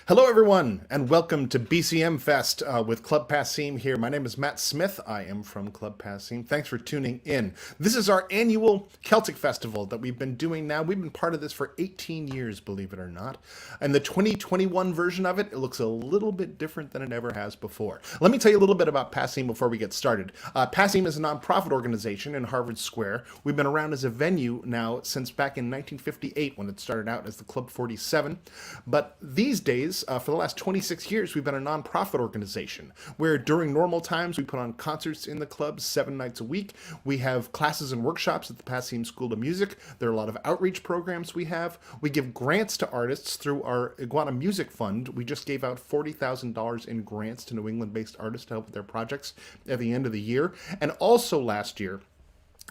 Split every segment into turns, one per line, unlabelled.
Hello, everyone, and welcome to BCMFest with Club Passim here. My name is Matt Smith. I am from Club Passim. Thanks for tuning in. This is our annual Celtic festival that we've been doing now. We've been part of this for 18 years, believe it or not. And the 2021 version of it looks a little bit different than it ever has before. Let me tell you a little bit about Passim before we get started. Passim is a nonprofit organization in Harvard Square. We've been around as a venue now since back in 1958 when it started out as the Club 47. But these days, for the last 26 years, we've been a nonprofit organization where during normal times we put on concerts in the club 7 nights a week. We have classes and workshops at the Passim School of Music. There are a lot of outreach programs we have. We give grants to artists through our Iguana Music Fund. We just gave out $40,000 in grants to New England-based artists to help with their projects at the end of the year. And also last year,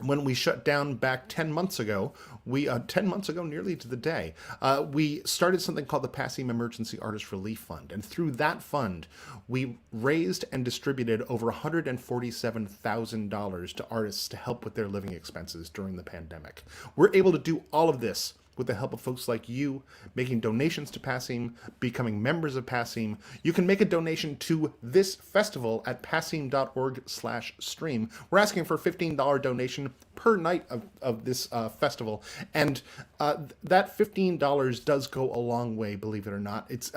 when we shut down back 10 months ago, 10 months ago, nearly to the day, we started something called the Passim Emergency Artist Relief Fund. And through that fund, we raised and distributed over $147,000 to artists to help with their living expenses during the pandemic. We're able to do all of this with the help of folks like you, making donations to Passim, becoming members of Passim. You can make a donation to this festival at passim.org/stream. We're asking for a $15 donation per night of this festival. And that $15 does go a long way, believe it or not. It's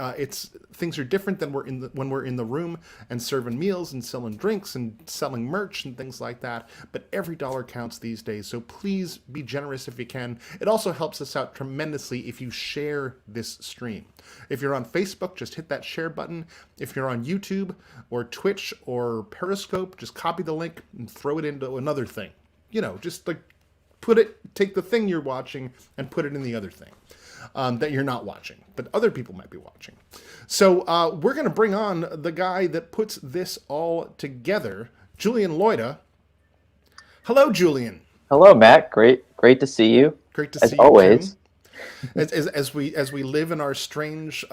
things are different than when we're in the room and serving meals and selling drinks and selling merch and things like that. But every dollar counts these days. So please be generous if you can. It also helps us out tremendously if you share this stream. If you're on Facebook, just hit that share button. If you're on YouTube or Twitch or Periscope, just copy the link and throw it into another thing. You know, just like take the thing you're watching and put it in the other thing that you're not watching, but other people might be watching. So we're going to bring on the guy that puts this all together, Julian Loida. Hello, Julian.
Hello, Matt. Great to see you.
Great to see you
always.
As we live in our strange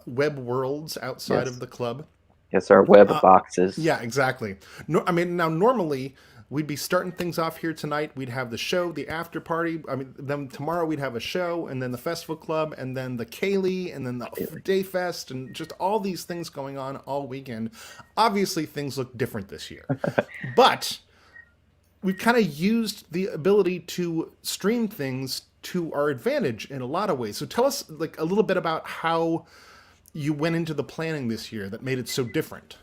web worlds outside
Yes.
of the club.
Yes, our web boxes.
Yeah, exactly. No, I mean, now normally we'd be starting things off here tonight. We'd have the show, the after party. I mean, then tomorrow we'd have a show, and then the festival club, and then the Cayley, and then the Day Fest, and just all these things going on all weekend. Obviously, things look different this year, but we've kind of used the ability to stream things to our advantage in a lot of ways. So tell us like a little bit about how you went into the planning this year that made it so different.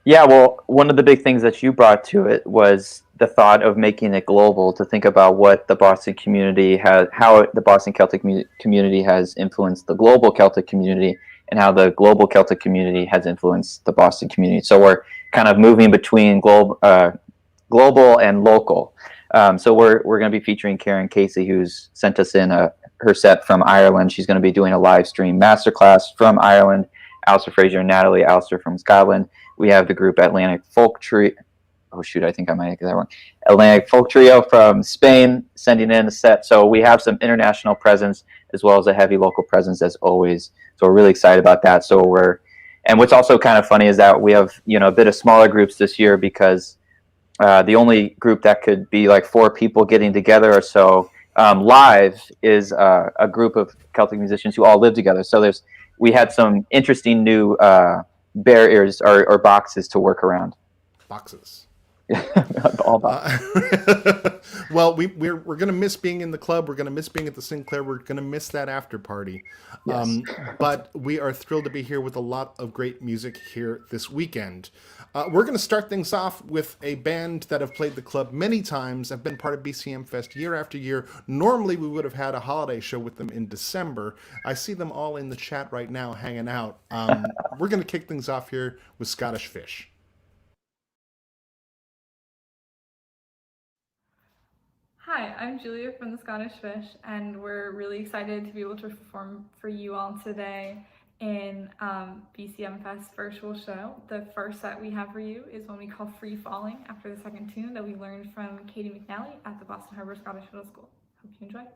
Yeah, well, one of the big things that you brought to it was the thought of making it global, to think about what the Boston community has, how the Boston Celtic community has influenced the global Celtic community, and how the global Celtic community has influenced the Boston community. So we're kind of moving between global and local. So we're going to be featuring Karen Casey, who's sent us in her set from Ireland. She's going to be doing a live stream masterclass from Ireland. Alistair Fraser and Natalie Alistair from Scotland. We have the group Atlantic Folk Trio. Oh shoot, I think I might get that wrong. Atlantic Folk Trio from Spain sending in a set. So we have some international presence as well as a heavy local presence as always. So we're really excited about that. And what's also kind of funny is that we have a bit of smaller groups this year because the only group that could be like 4 people getting together or so live is a group of Celtic musicians who all live together. So we had some interesting new barriers or boxes to work around.
Boxes.
All boxes.
Well, we're going to miss being in the club. We're going to miss being at the Sinclair. We're going to miss that after party.
Yes.
But we are thrilled to be here with a lot of great music here this weekend. We're going to start things off with a band that have played the club many times, have been part of BCM Fest year after year. Normally, we would have had a holiday show with them in December. I see them all in the chat right now hanging out. We're going to kick things off here with Scottish Fish.
Hi, I'm Julia from the Scottish Fish, and we're really excited to be able to perform for you all today in BCM Fest virtual show. The first set we have for you is one we call Free Falling, after the second tune that we learned from Katie McNally at the Boston Harbor Scottish Middle School. Hope you enjoy.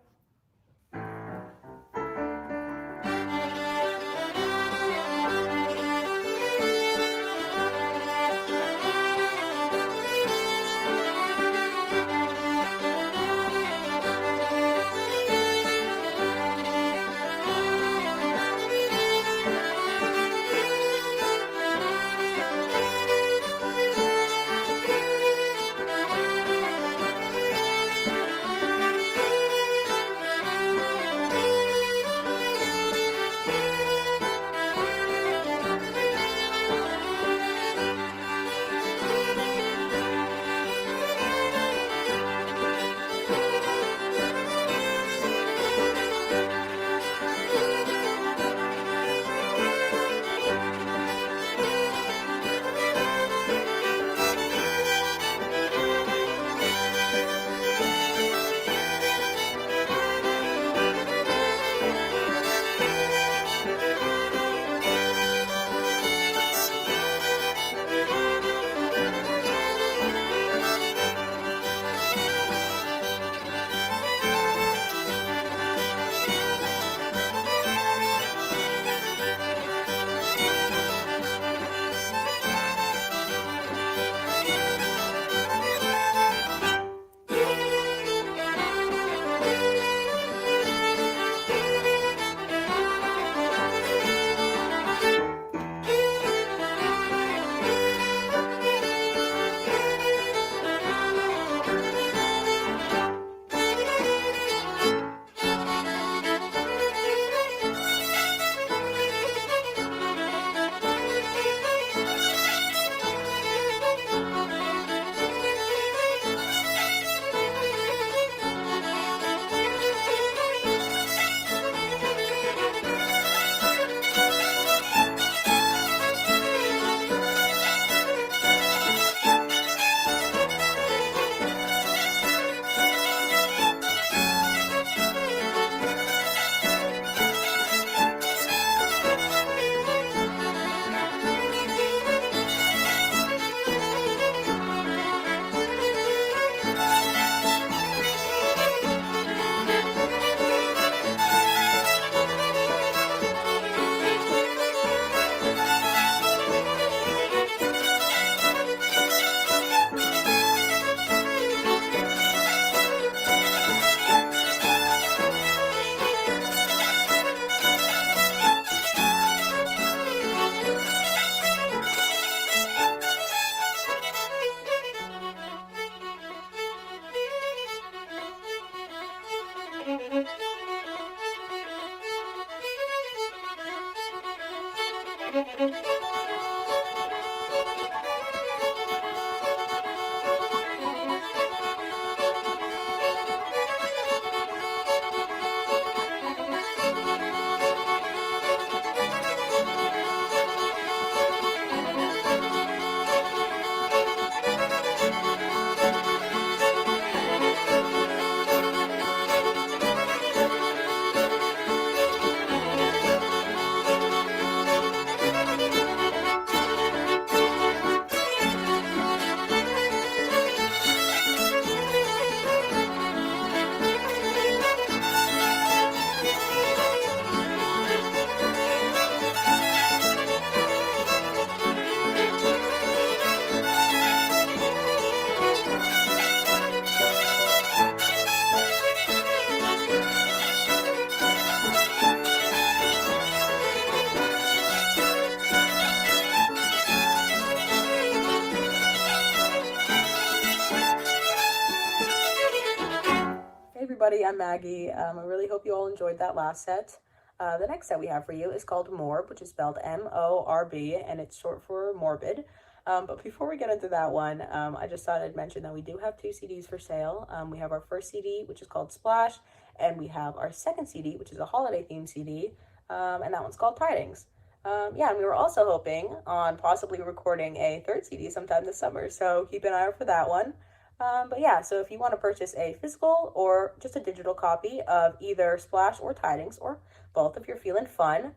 I'm Maggie. I really hope you all enjoyed that last set. The next set we have for you is called Morb, which is spelled M-O-R-B, and it's short for morbid. But before we get into that one, I just thought I'd mention that we do have 2 CDs for sale. We have our first CD, which is called Splash, and we have our second CD, which is a holiday-themed CD, and that one's called Tidings. Yeah, and we were also hoping on possibly recording a third CD sometime this summer, so keep an eye out for that one. But yeah, so if you want to purchase a physical or just a digital copy of either Splash or Tidings, or both if you're feeling fun,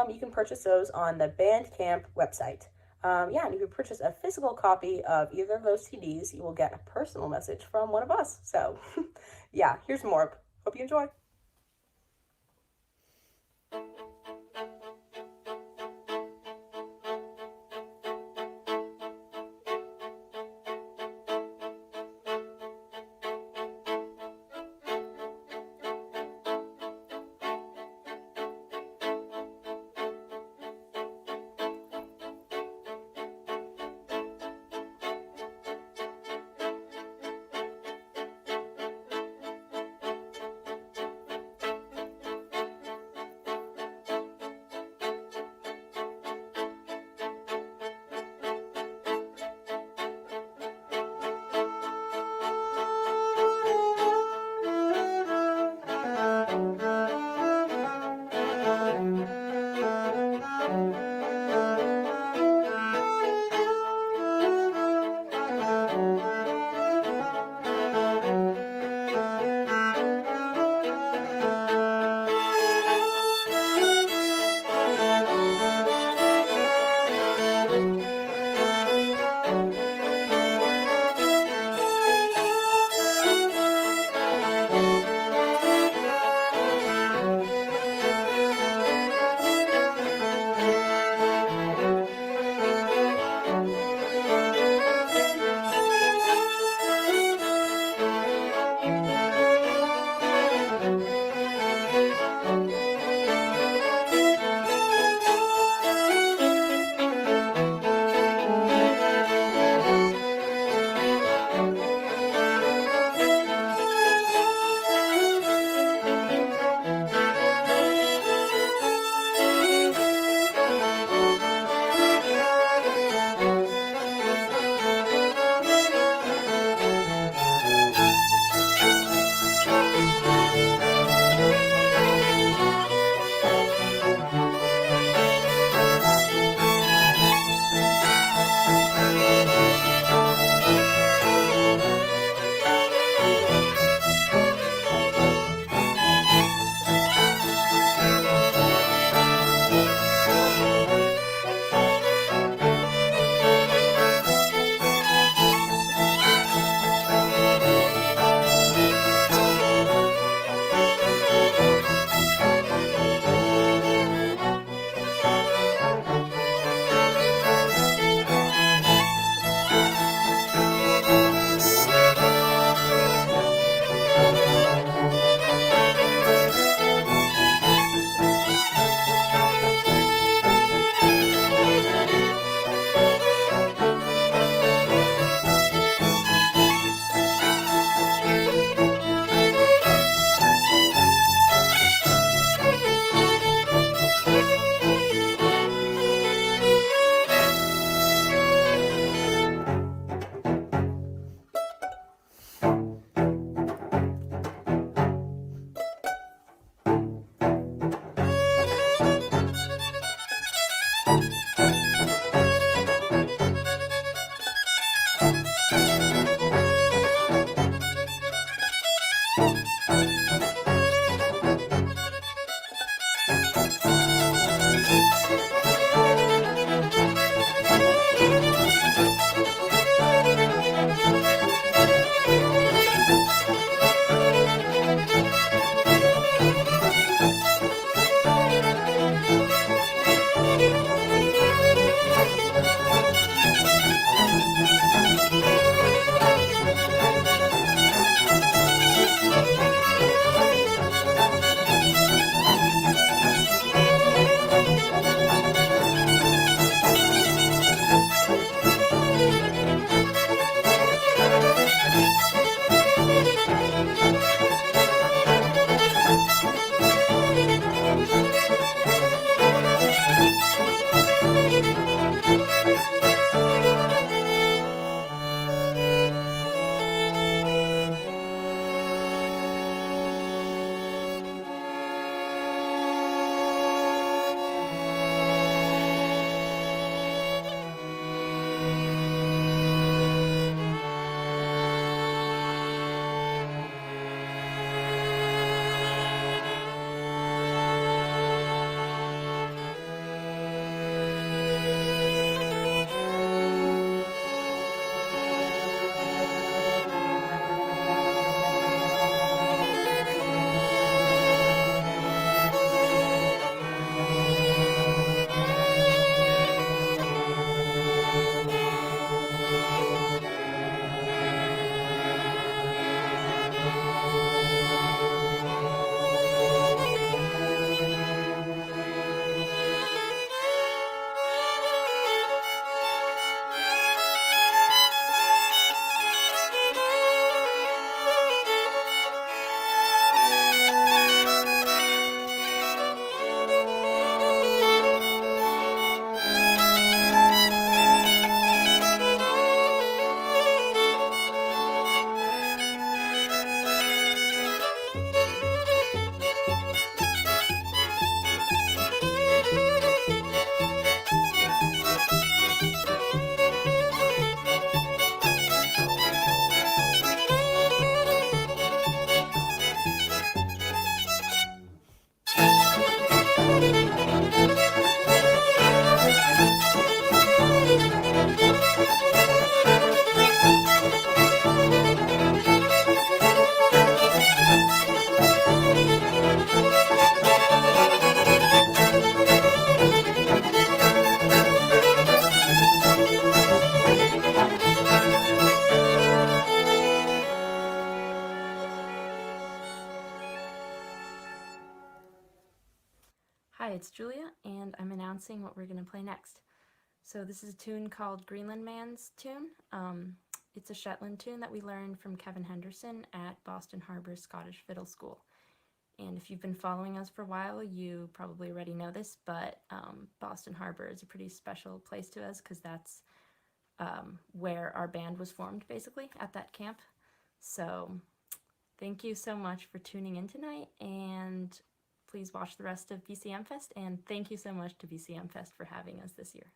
you can purchase those on the Bandcamp website. Yeah, and if you purchase a physical copy of either of those CDs, you will get a personal message from one of us. So yeah, here's Morb. Hope you enjoy.
it's Julia, and I'm announcing what we're going to play next. So this is a tune called Greenland Man's Tune. It's a Shetland tune that we learned from Kevin Henderson at Boston Harbour Scottish Fiddle School. And if you've been following us for a while, you probably already know this, but Boston Harbour is a pretty special place to us because that's where our band was formed, basically, at that camp. So thank you so much for tuning in tonight, and please watch the rest of BCMFest, and thank you so much to BCMFest for having us this year.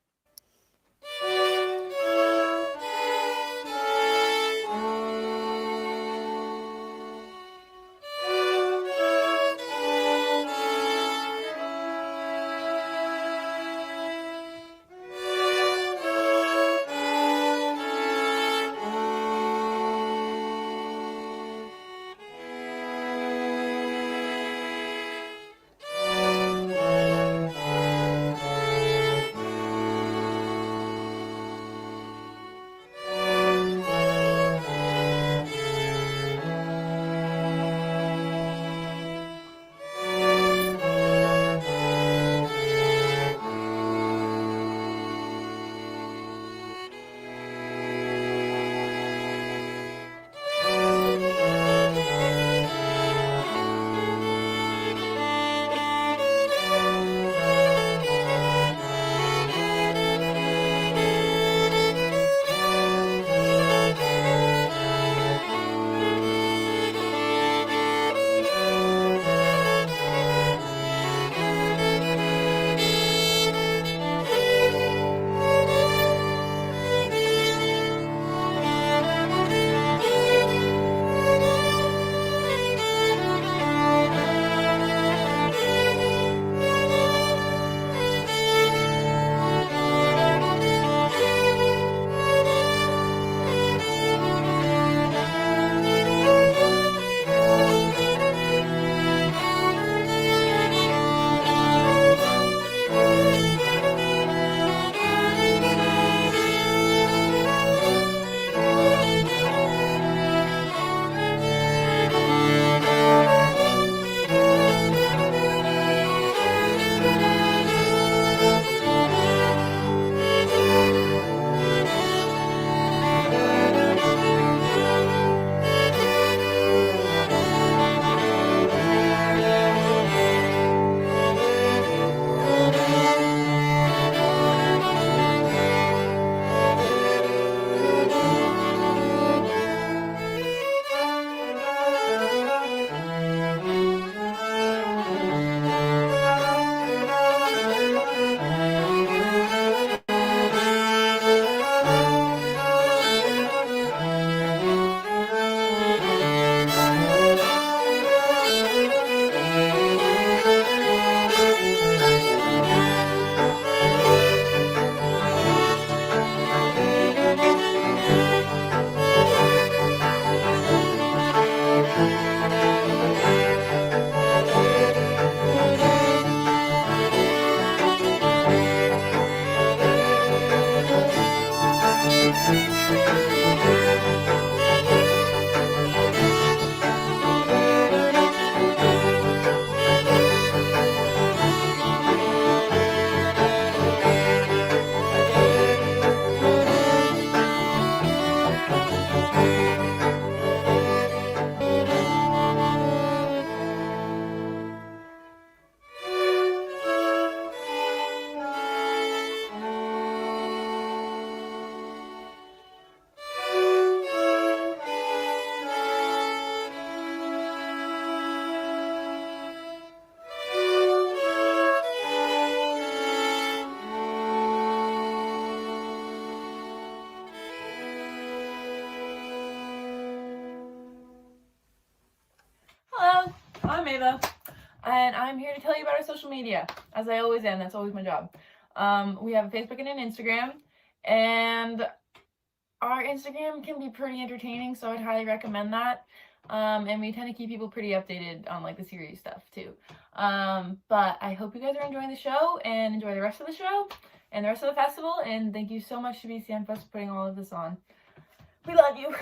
Hello, I'm Ava, and I'm here to tell you about our social media, as I always am. That's always my job. We have a Facebook and an Instagram, and our Instagram can be pretty entertaining, so I'd highly recommend that. And we tend to keep people pretty updated on like the serious stuff too. But I hope you guys are enjoying the show and enjoy the rest of the show and the rest of the festival. And thank you so much to BCMFest for putting all of this on. We love you.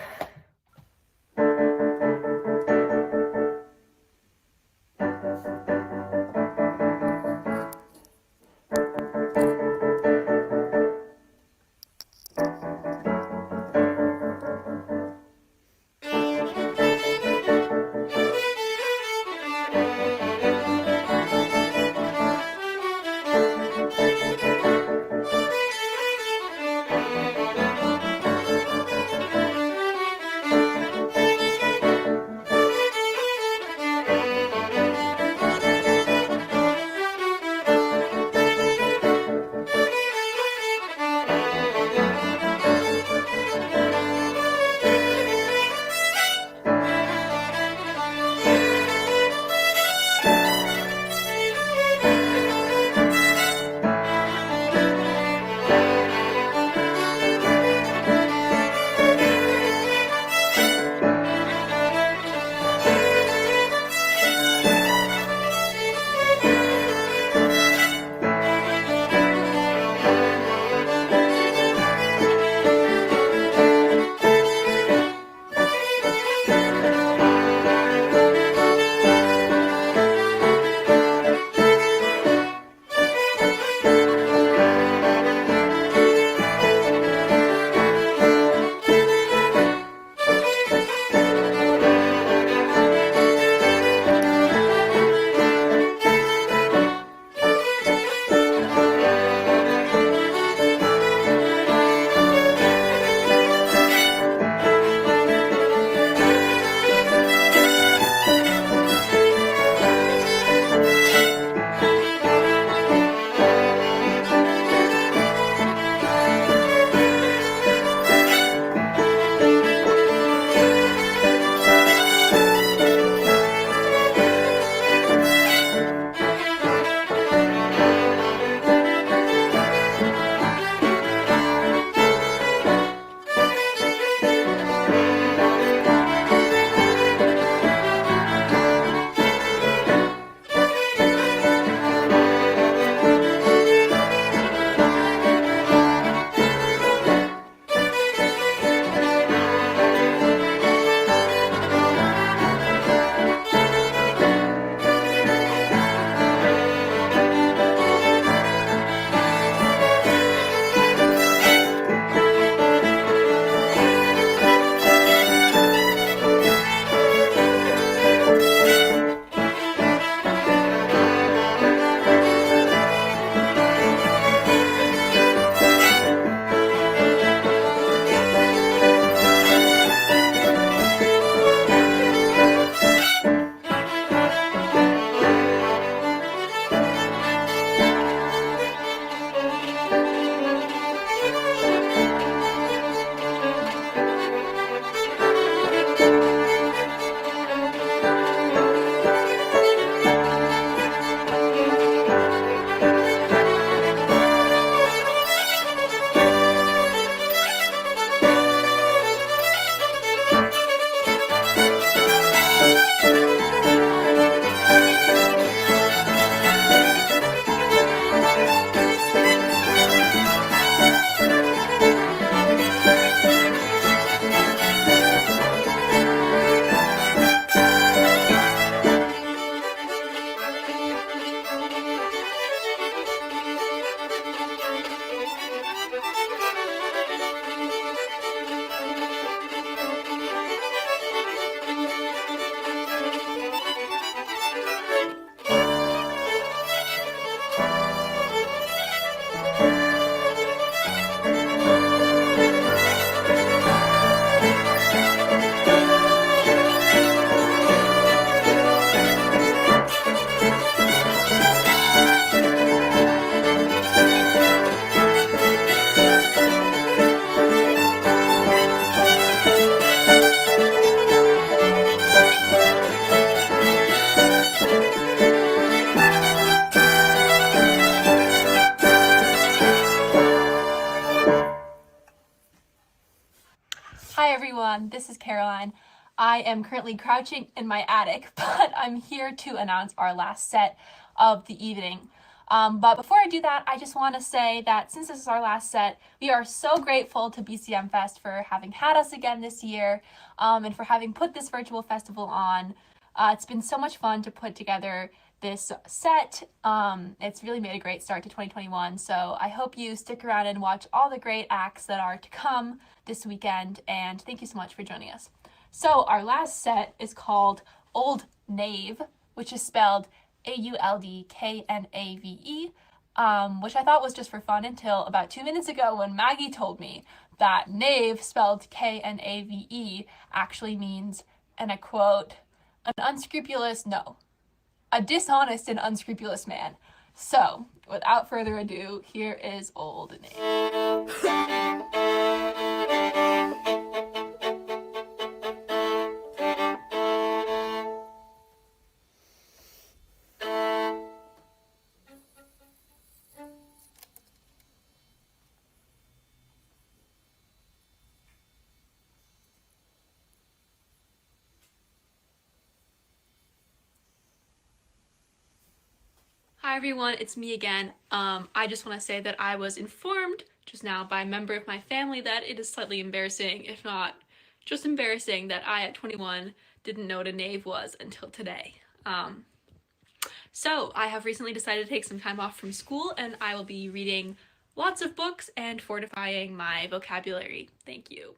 everyone. This is Caroline. I am currently crouching in my attic, but I'm here to announce our last set of the evening. But before I do that, I just want to say that since this is our last set, we are so grateful to BCM Fest for having had us again this year, and for having put this virtual festival on. It's been so much fun to put together this set. It's really made a great start to 2021, so I hope you stick around and watch all the great acts that are to come this weekend, and thank you so much for joining us. So our last set is called Old Knave, which is spelled Auldknave, which I thought was just for fun until about 2 minutes ago when Maggie told me that knave, spelled Knave, actually means, and I quote, a dishonest and unscrupulous man. So, without further ado, here is Old Knave.
Hi everyone, it's me again. I just want to say that I was informed just now by a member of my family that it is slightly embarrassing, if not just embarrassing, that I at 21 didn't know what a knave was until today. So I have recently decided to take some time off from school, and I will be reading lots of books and fortifying my vocabulary. Thank you.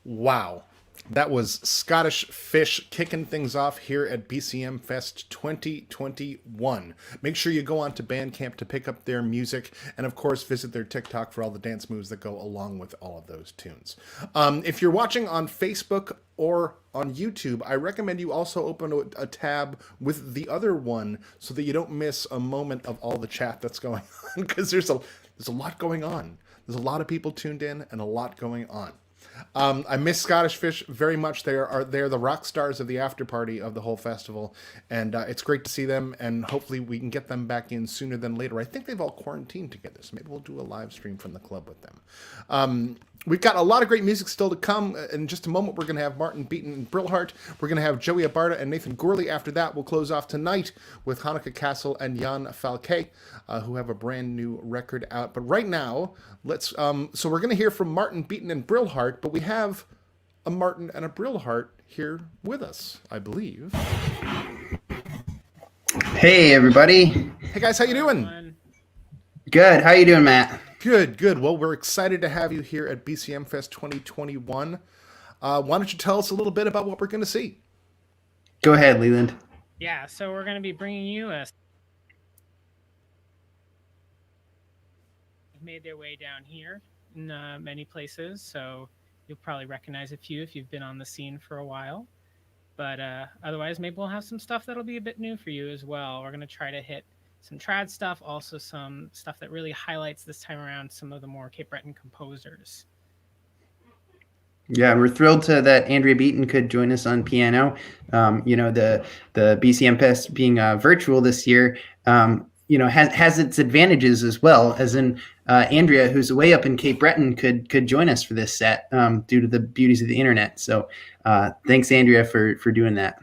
Wow. That was Scottish Fish kicking things off here at BCM Fest 2021. Make sure you go on to Bandcamp to pick up their music, and of course visit their TikTok for all the dance moves that go along with all of those tunes. If you're watching on Facebook or on YouTube, I recommend you also open a tab with the other one so that you don't miss a moment of all the chat that's going on, because there's a lot going on. There's a lot of people tuned in and a lot going on. I miss Scottish Fish very much. They're the rock stars of the after party of the whole festival, and it's great to see them, and hopefully we can get them back in sooner than later. I think they've all quarantined together, so maybe we'll do a live stream from the club with them. We've got a lot of great music still to come. In just a moment, we're going to have Martin Beaton and Brillhart. We're going to have Joey Abarta and Nathan Gourley. After that, we'll close off tonight with Hanneke, Cassel, and Yann Falquet, who have a brand new record out. But right now, so we're going to hear from Martin Beaton and Brillhart, but we have a Martin and a Brillhart here with us, I believe.
Hey, everybody.
Hey, guys, how you doing?
Good. How you doing, Matt?
Good. Well, we're excited to have you here at BCM Fest 2021. Why don't you tell us a little bit about what we're going to see?
Go ahead, Leland.
Yeah, so we're going to be bringing you made their way down here in many places, so you'll probably recognize a few if you've been on the scene for a while. But otherwise, maybe we'll have some stuff that'll be a bit new for you as well. We're going to try to hit some trad stuff, also some stuff that really highlights this time around some of the more Cape Breton composers.
Yeah, we're thrilled that Andrea Beaton could join us on piano. The BCM Fest being virtual this year, has its advantages as well. As in Andrea, who's way up in Cape Breton, could join us for this set due to the beauties of the internet. So thanks, Andrea, for doing that.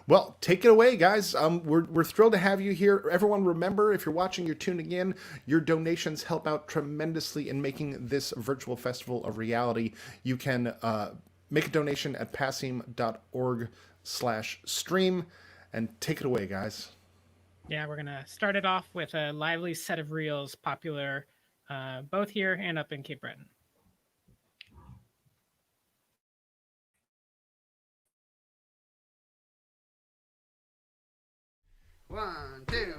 Well, take it away, guys. We're thrilled to have you here. Everyone, remember, if you're watching, you're tuning in, your donations help out tremendously in making this virtual festival a reality. You can make a donation at passim.org/stream, and take it away, guys.
Yeah, we're going to start it off with a lively set of reels, popular both here and up in Cape Breton.
One, two.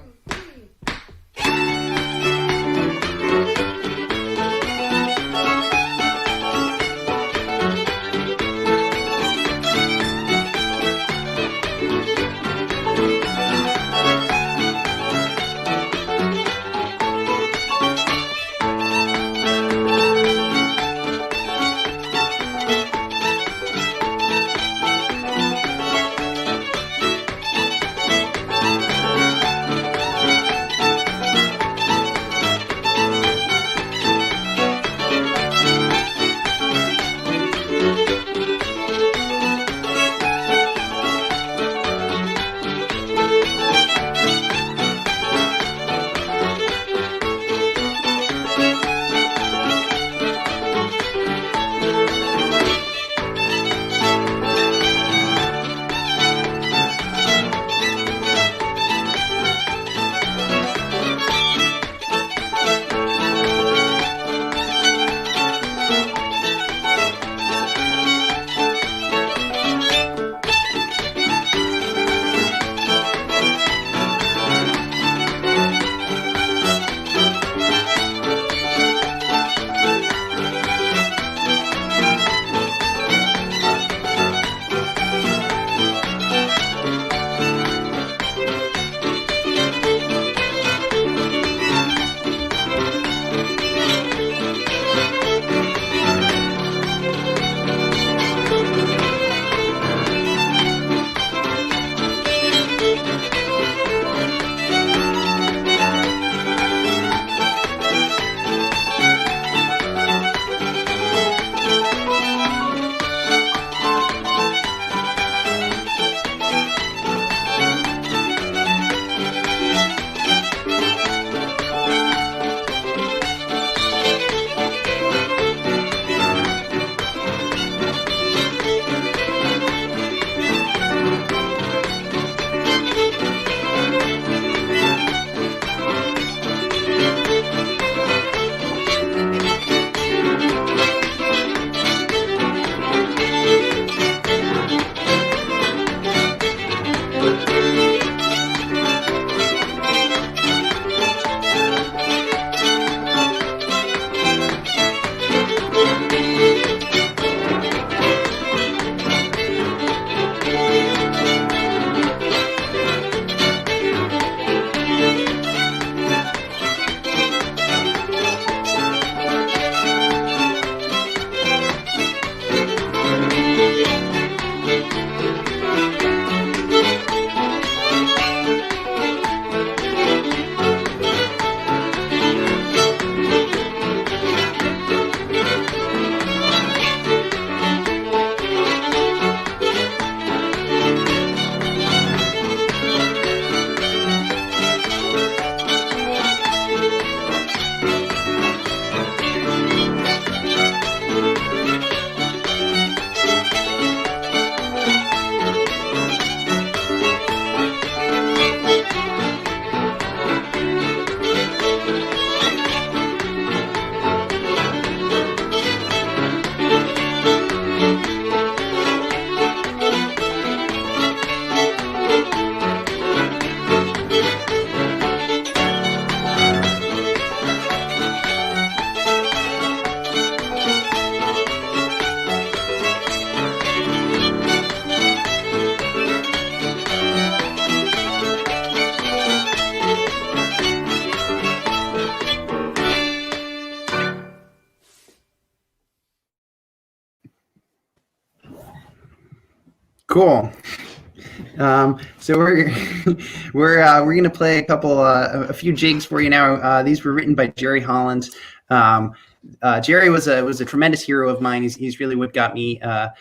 Cool. So we're we're gonna play a few jigs for you now. These were written by Jerry Holland. Jerry was a tremendous hero of mine. He's really what got me, a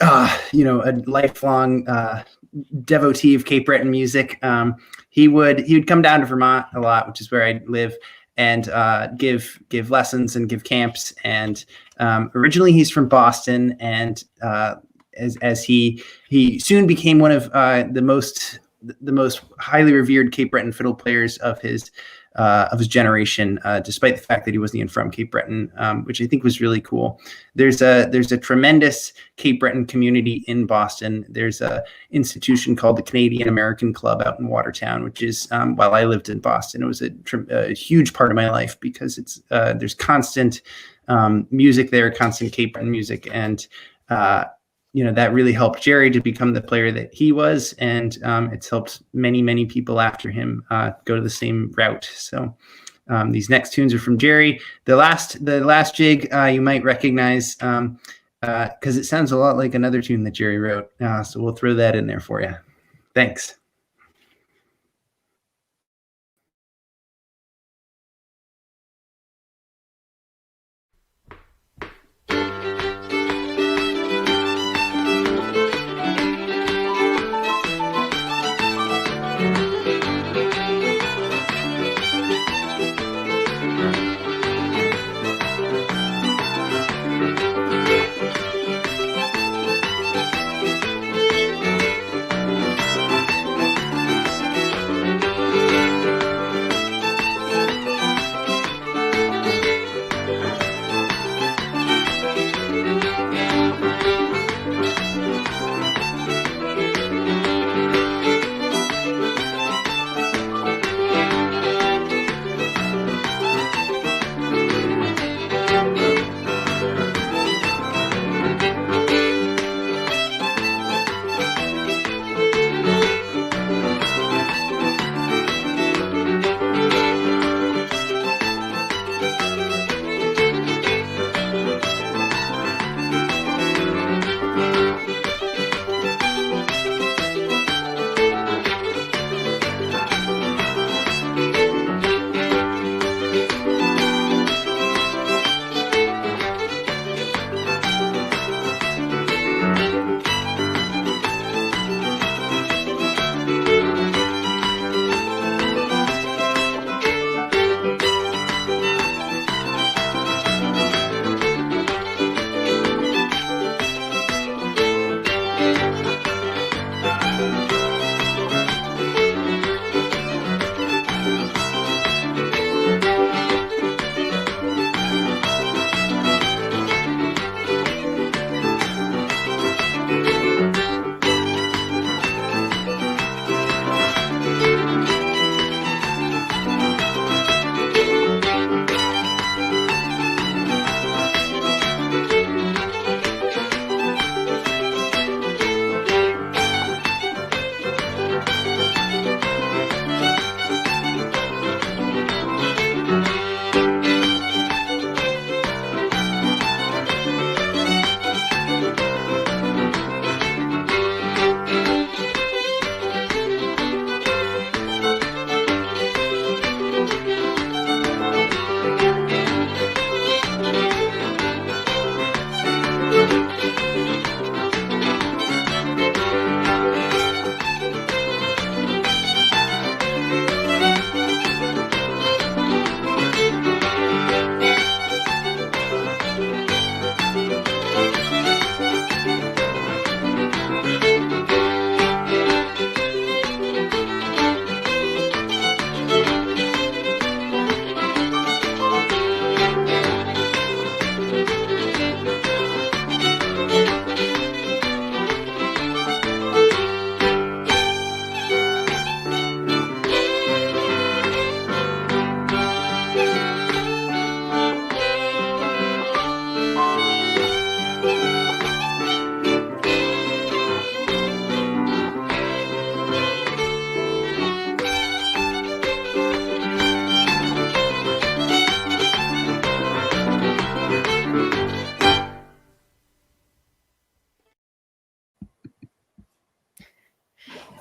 lifelong devotee of Cape Breton music. He would come down to Vermont a lot, which is where I live, and give lessons and give camps. And originally he's from Boston, and as he soon became one of the most highly revered Cape Breton fiddle players of his generation, despite the fact that he wasn't even from Cape Breton, which I think was really cool. There's a tremendous Cape Breton community in Boston. There's a institution called the Canadian American Club out in Watertown, which is, while I lived in Boston, it was a huge part of my life, because there's constant music there, constant Cape Breton music, and that really helped Jerry to become the player that he was, and it's helped many people after him go to the same route. So these next tunes are from Jerry. The last jig you might recognize, because it sounds a lot like another tune that Jerry wrote. So we'll throw that in there for you. Thanks.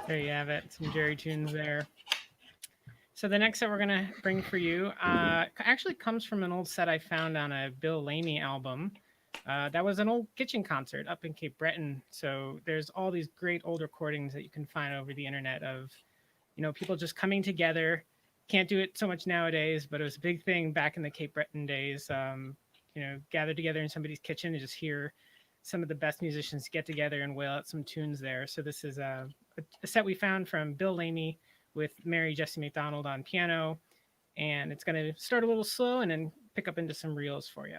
There you have it. Some Jerry tunes there. So the next set we're going to bring for you actually comes from an old set I found on a Bill Lamy album. That was an old kitchen concert up in Cape Breton. So there's all these great old recordings that you can find over the internet of, people just coming together. Can't do it so much nowadays, but it was a big thing back in the Cape Breton days. Gather together in somebody's kitchen and just hear some of the best musicians get together and wail out some tunes there. So this is a set we found from Bill Lamy with Mary Jessie McDonald on piano. And it's going to start a little slow and then pick up into some reels for you.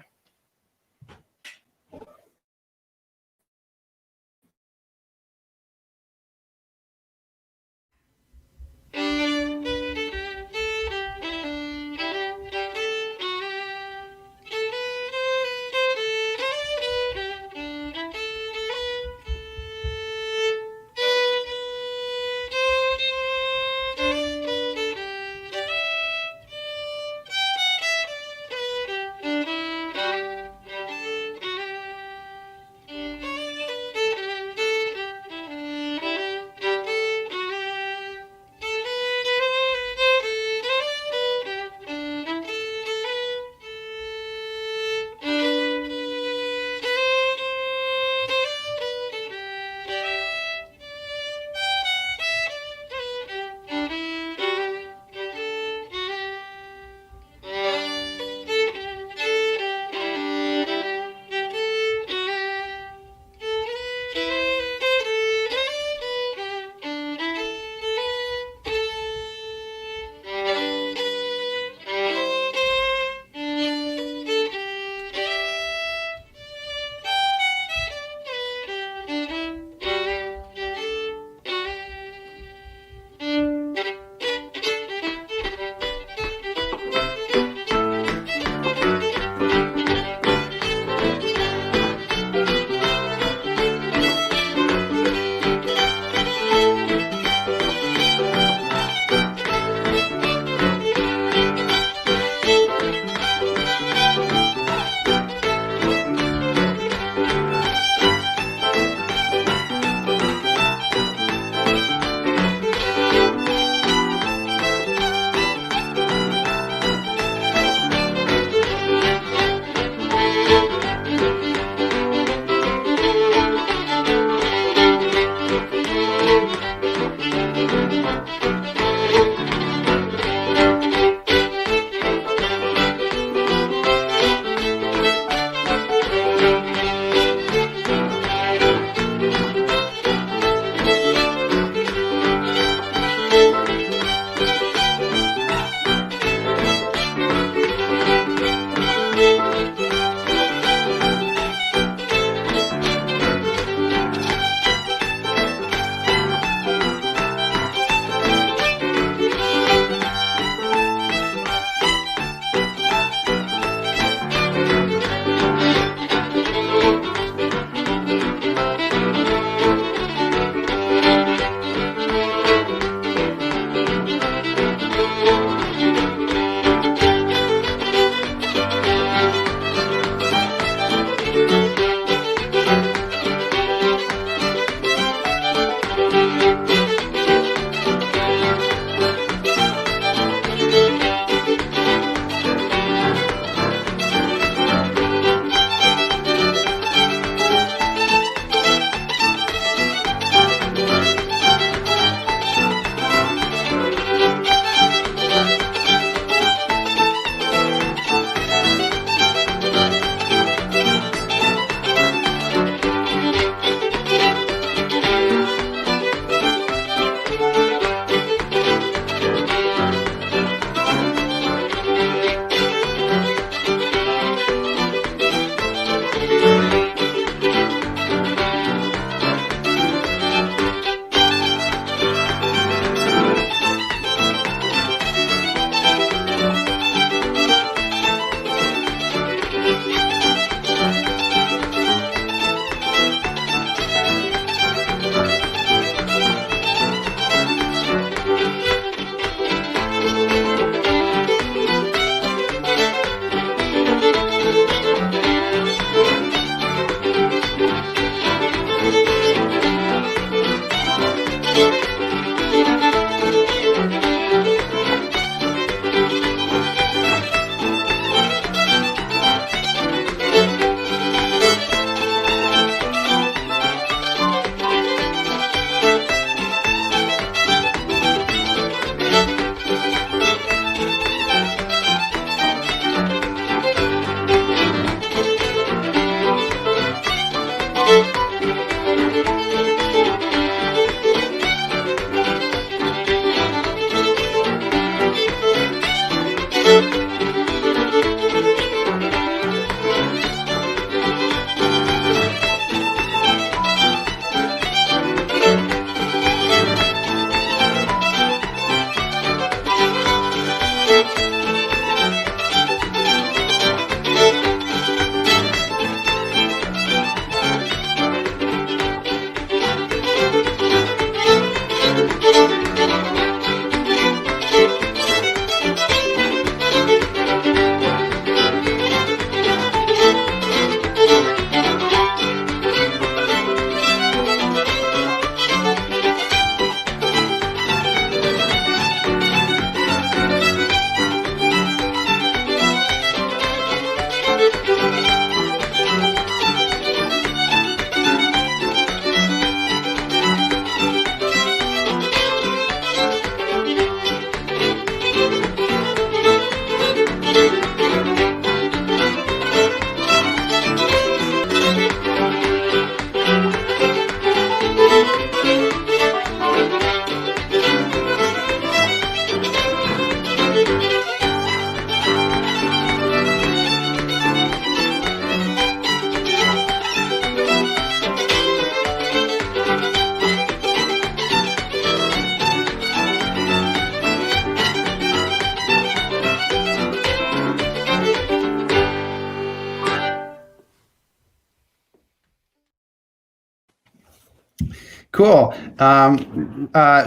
Cool.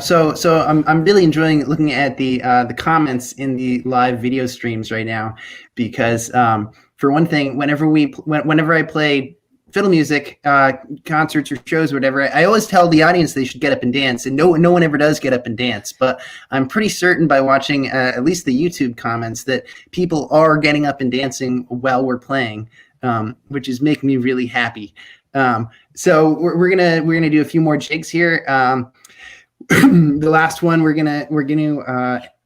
So I'm really enjoying looking at the comments in the live video streams right now, because for one thing, whenever I play fiddle music, concerts or shows or whatever, I always tell the audience they should get up and dance, and no one ever does get up and dance. But I'm pretty certain by watching at least the YouTube comments that people are getting up and dancing while we're playing, which is making me really happy. So we're gonna do a few more jigs here. The last one we're gonna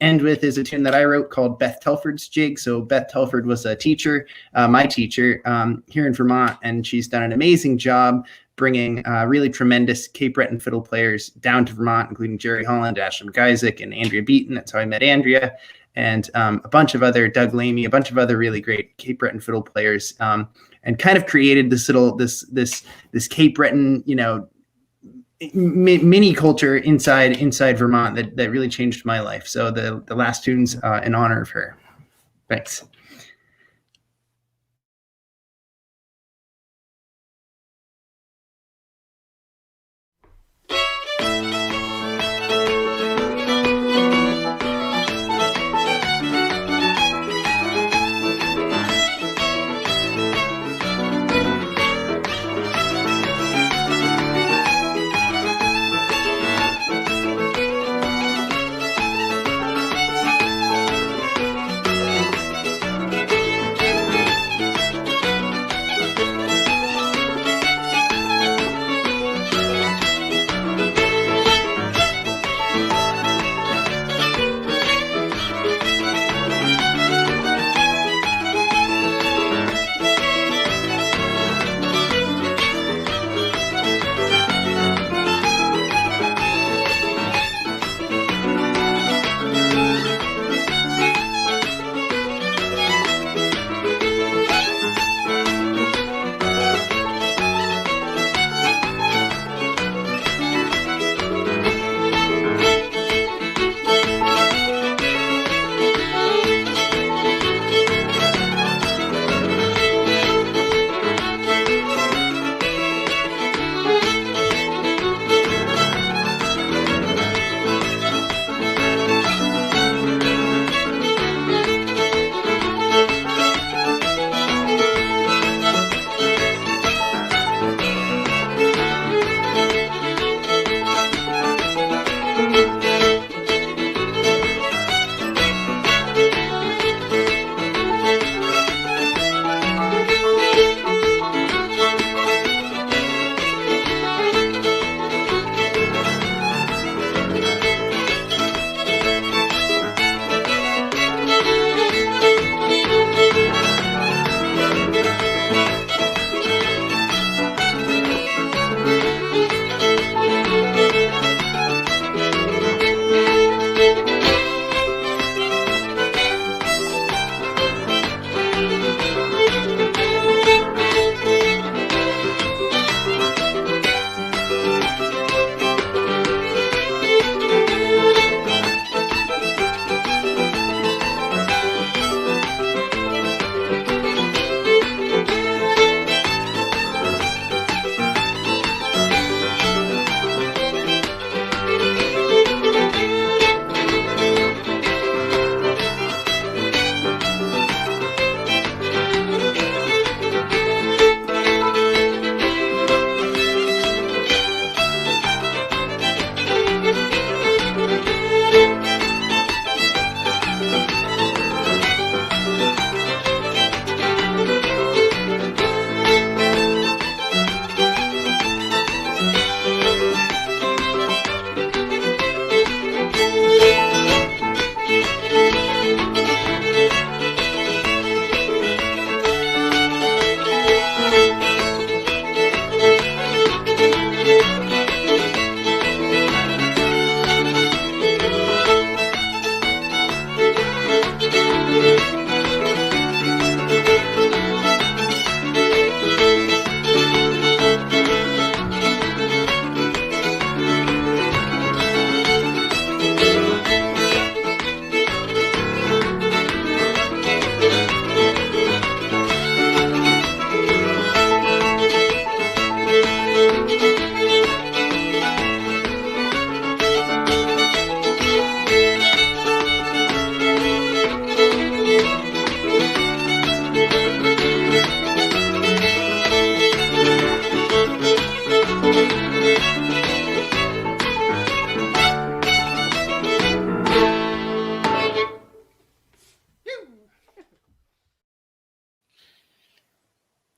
end with is a tune that I wrote called Beth Telford's Jig. So Beth Telford was a teacher, my teacher here in Vermont, and she's done an amazing job bringing really tremendous Cape Breton fiddle players down to Vermont, including Jerry Holland, Ashley McIsaac, and Andrea Beaton. That's how I met Andrea, and a bunch of other Doug Lamy, a bunch of other really great Cape Breton fiddle players, and kind of created this Cape Breton, mini culture inside Vermont that really changed my life. So the last tune's in honor of her. Thanks.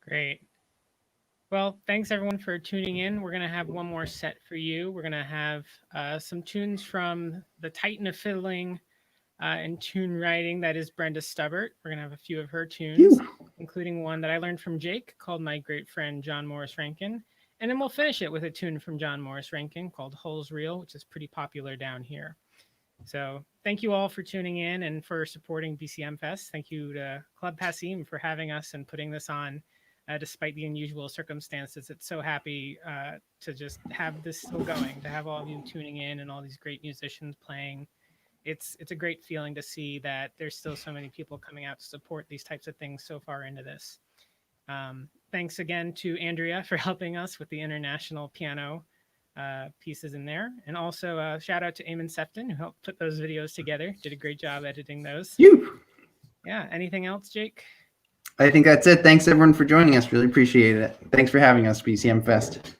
Great. Well, thanks everyone for tuning in. We're going to have one more set for you. We're going to have some tunes from the Titan of Fiddling and tune writing, that is Brenda Stubbert. We're going to have a few of her tunes, including one that I learned from Jake called My Great Friend John Morris Rankin. And then we'll finish it with a tune from John Morris Rankin called Holes Reel, which is pretty popular down here. So thank you all for tuning in and for supporting BCM Fest. Thank you to Club Passim for having us and putting this on despite the unusual circumstances. It's so happy to just have this still going, to have all of you tuning in and all these great musicians playing. It's a great feeling to see that there's still so many people coming out to support these types of things so far into this. Thanks again to Andrea for helping us with the international piano pieces in there. And also shout out to Eamon Sefton, who helped put those videos together. Did a great job editing those. Yeah, anything else, Jake?
I think that's it. Thanks everyone for joining us. Really appreciate it. Thanks for having us, BCM Fest.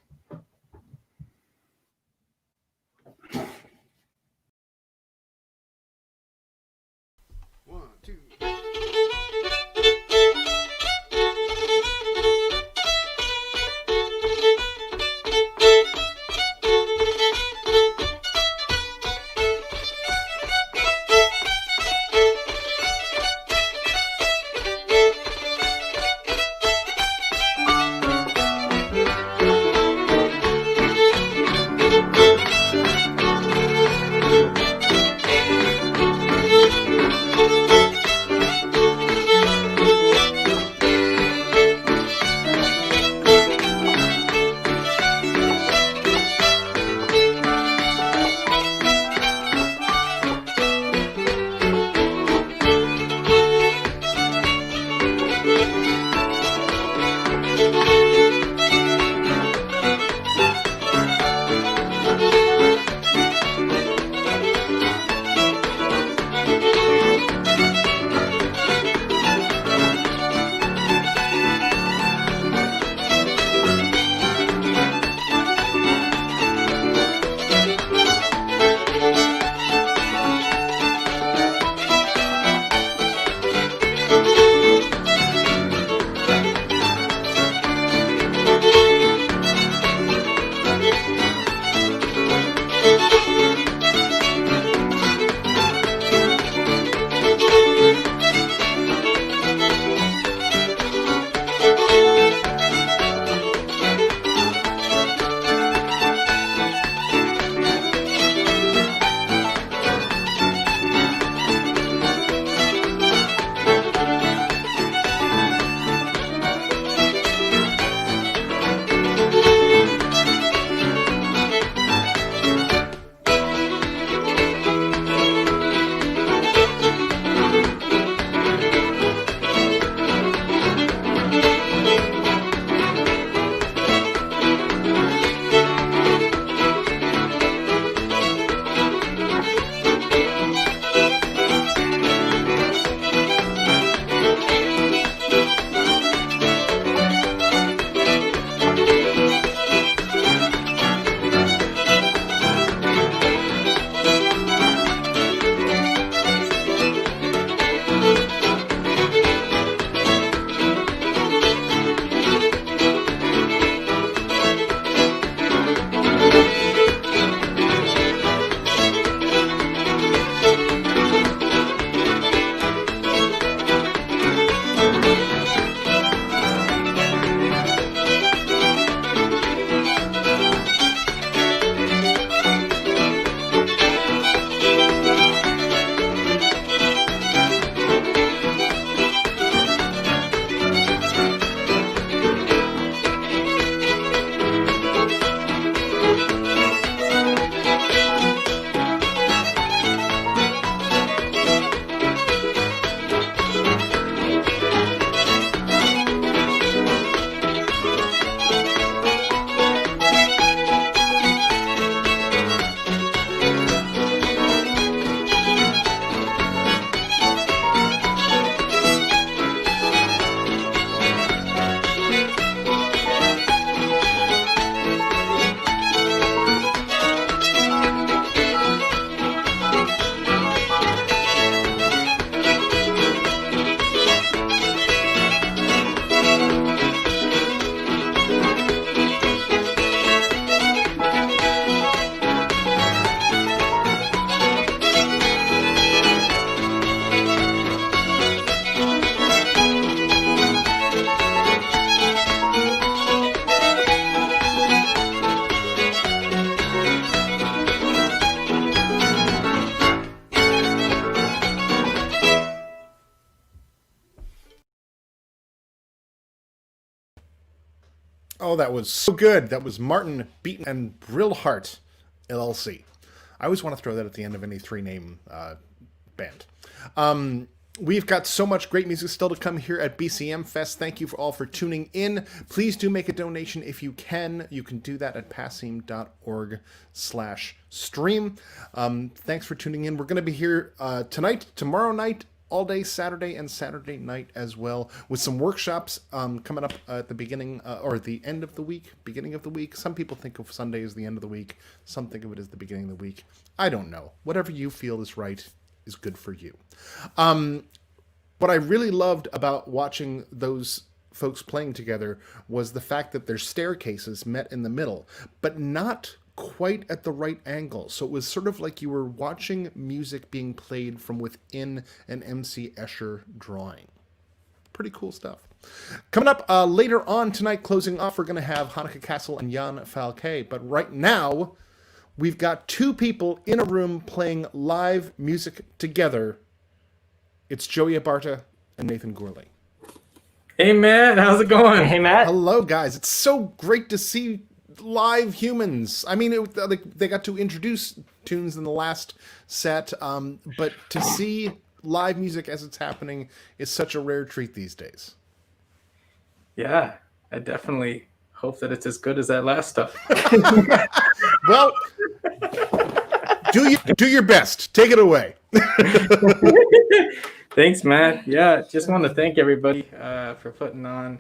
Oh, that was so good. That was Martin, Beaton, and Brillhart, LLC. I always want to throw that at the end of any three-name band. We've got so much great music still to come here at BCM Fest. Thank you all for tuning in. Please do make a donation if you can. You can do that at passim.org/stream. Thanks for tuning in. We're going to be here tonight, tomorrow night, all day Saturday and Saturday night as well, with some workshops coming up at the beginning or the end of the week, beginning of the week. Some people think of Sunday as the end of the week. Some think of it as the beginning of the week. I don't know. Whatever you feel is right is good for you. What I really loved about watching those folks playing together was the fact that their staircases met in the middle, but not quite at the right angle. So it was sort of like you were watching music being played from within an MC Escher drawing. Pretty cool stuff. Coming up later on tonight, closing off, we're going to have Hanneke Cassel and Yann Falquet. But right now, we've got two people in a room playing live music together. It's Joey Abarta and Nathan Gourley.
Hey, Matt. How's it going?
Hey, Matt.
Hello, guys. It's so great to see live humans. I mean, they got to introduce tunes in the last set, but to see live music as it's happening is such a rare treat these days.
Yeah, I definitely hope that it's as good as that last stuff.
Well, do your best. Take it away.
Thanks, Matt. Yeah, just want to thank everybody for putting on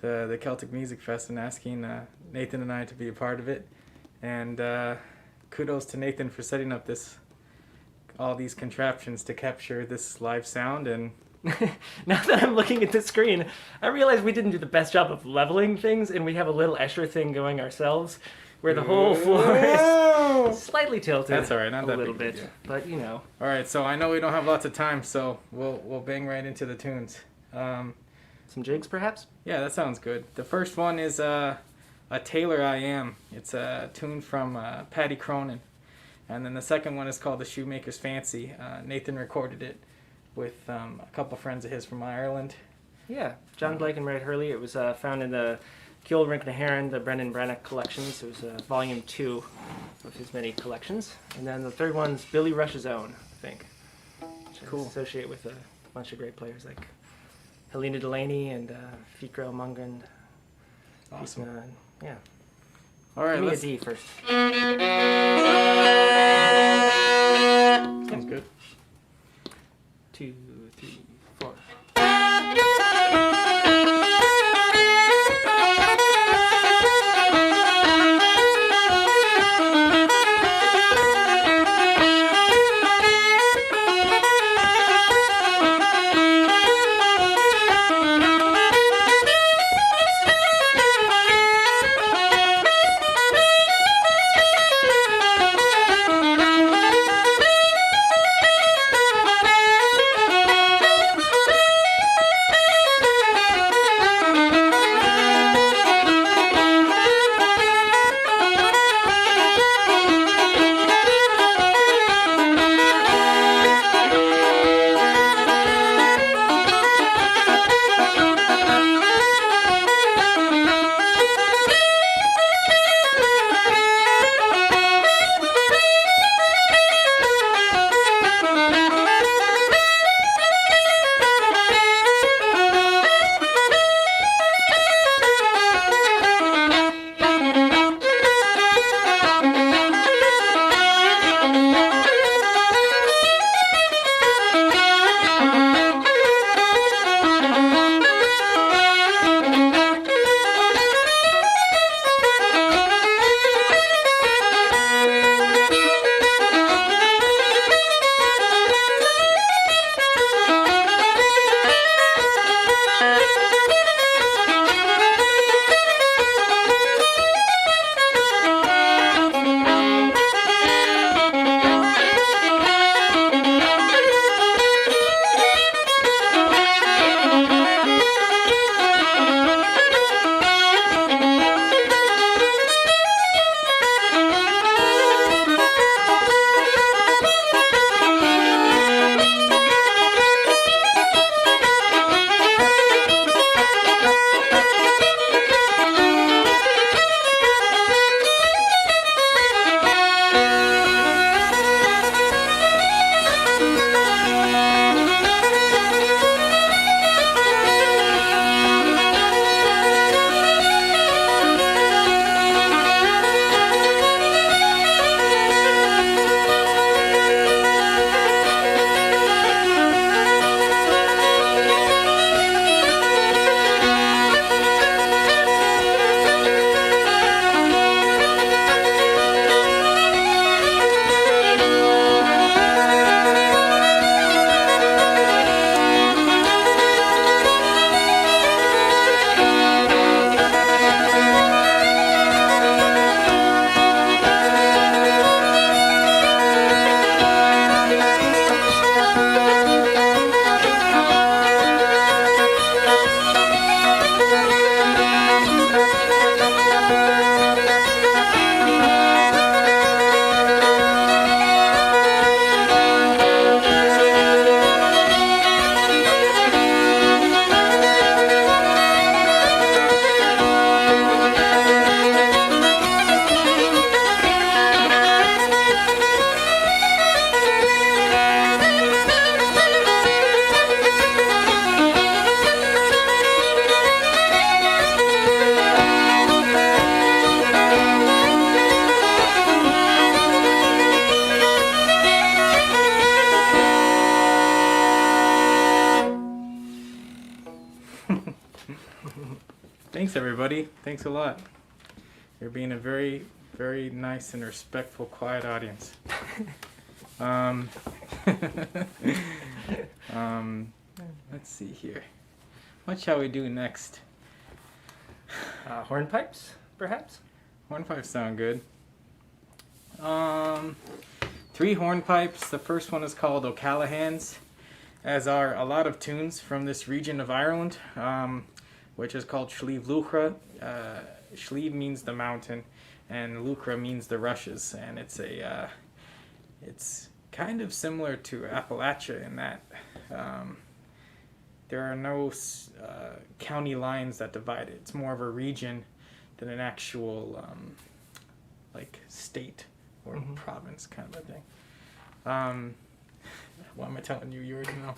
the Celtic Music Fest and asking Nathan and I to be a part of it. And kudos to Nathan for setting up all these contraptions to capture this live sound. And
now that I'm looking at the screen, I realize we didn't do the best job of leveling things, and we have a little Escher thing going ourselves, where the whole floor is slightly tilted.
That's all right, not that
a little
big
bit, but you know.
All right, so I know we don't have lots of time, so we'll bang right into the tunes.
Some jigs, perhaps?
Yeah, that sounds good. The first one is a Tailor I Am. It's a tune from Paddy Cronin. And then the second one is called The Shoemaker's Fancy. Nathan recorded it with a couple friends of his from Ireland.
Yeah, John Blake and Red Hurley. It was found in the Kiel Rink na Heron, the Brendan Brannock collections. It was volume 2 of his many collections. And then the third one's Billy Rush's Own, I think. Cool. Associated with a bunch of great players like Helena Delaney and Fikra Mungand.
Awesome.
Yeah.
All right,
Give me
let's...
a D first.
Sounds good.
2, 3, 4.
Thanks, everybody. Thanks a lot. You're being a very, very nice and respectful, quiet audience. Let's see here. What shall we do next?
Hornpipes, perhaps?
Hornpipes sound good. 3 hornpipes. The first one is called O'Callaghan's, as are a lot of tunes from this region of Ireland, which is called Slieve Luachra. Slieve means the mountain, and Luachra means the rushes, and it's kind of similar to Appalachia in that there are no county lines that divide it. It's more of a region than an actual like state or province kind of a thing. Why am I telling you? You already know.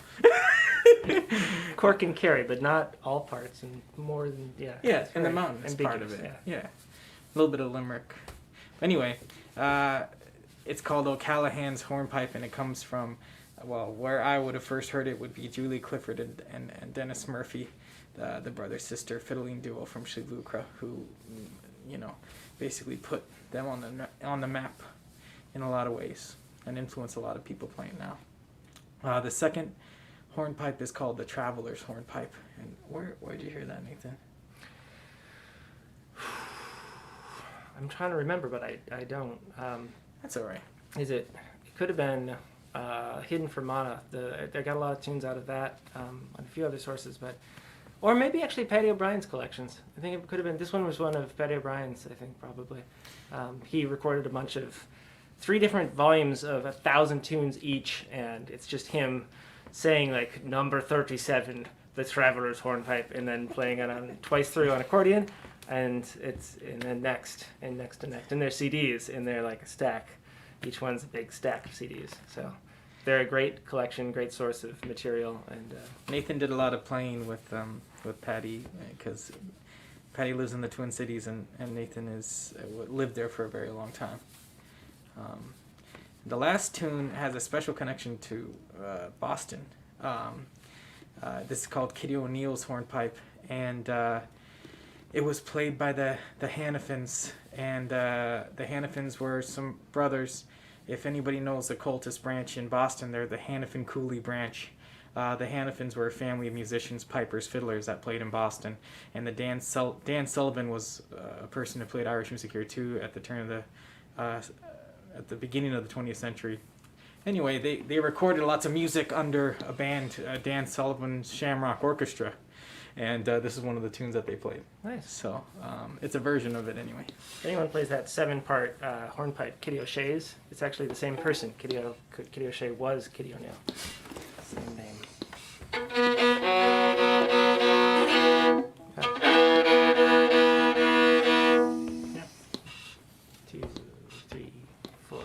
Cork and Kerry, but not all parts, and more than
Yeah, and the mountain is part of it. Yeah, a little bit of Limerick. Anyway, it's called O'Callaghan's Hornpipe, and it comes from, well, where I would have first heard it would be Julie Clifford and Dennis Murphy, the brother-sister fiddling duo from Slieve Luachra, who, basically put them on the map in a lot of ways and influence a lot of people playing now. The second hornpipe is called the Traveler's Hornpipe. And where'd you hear that, Nathan?
I'm trying to remember, but I don't.
That's all right.
It could have been Hidden for Mana. I got a lot of tunes out of that, on a few other sources, or maybe actually Paddy O'Brien's collections. I think it could have been, this one was one of Paddy O'Brien's, I think, probably. He recorded a bunch of 3 different volumes of 1,000 tunes each, and it's just him saying like number 37, the Traveler's Hornpipe, and then playing it on twice through on accordion, and then next and next and next. And there's CDs in there, like a stack. Each one's a big stack of CDs. So they're a great collection, great source of material. And
Nathan did a lot of playing with Paddy, because Paddy lives in the Twin Cities, and Nathan lived there for a very long time. The last tune has a special connection to Boston. This is called Kitty O'Neill's Hornpipe, and it was played by the Hannafins, and the Hannafins were some brothers. If anybody knows the cultist branch in Boston, they're the Hannafin Cooley branch. The Hannafins were a family of musicians, pipers, fiddlers that played in Boston, and the Dan Sullivan was a person who played Irish music here too at the turn of at the beginning of the 20th century. Anyway, they recorded lots of music under a band, Dan Sullivan's Shamrock Orchestra, and this is one of the tunes that they played.
Nice.
So it's a version of it anyway.
If anyone plays that 7-part hornpipe, Kitty O'Shea's, it's actually the same person. Kitty O'Shea was Kitty O'Neill. Same name. Yep. 2, 3, 4.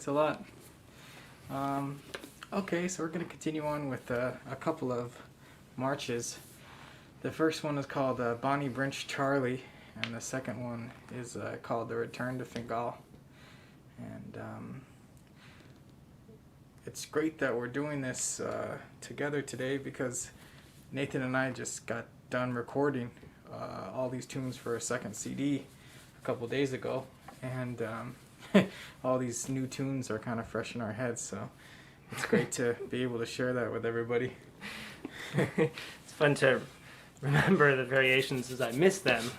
Thanks a lot. Okay, so we're going to continue on with a couple of marches. The first one is called Bonnie Brinch Charlie, and the second one is called The Return to Fingal. And it's great that we're doing this together today because Nathan and I just got done recording all these tunes for a second CD a couple days ago, and all these new tunes are kind of fresh in our heads, so it's great to be able to share that with everybody.
It's fun to remember the variations as I miss them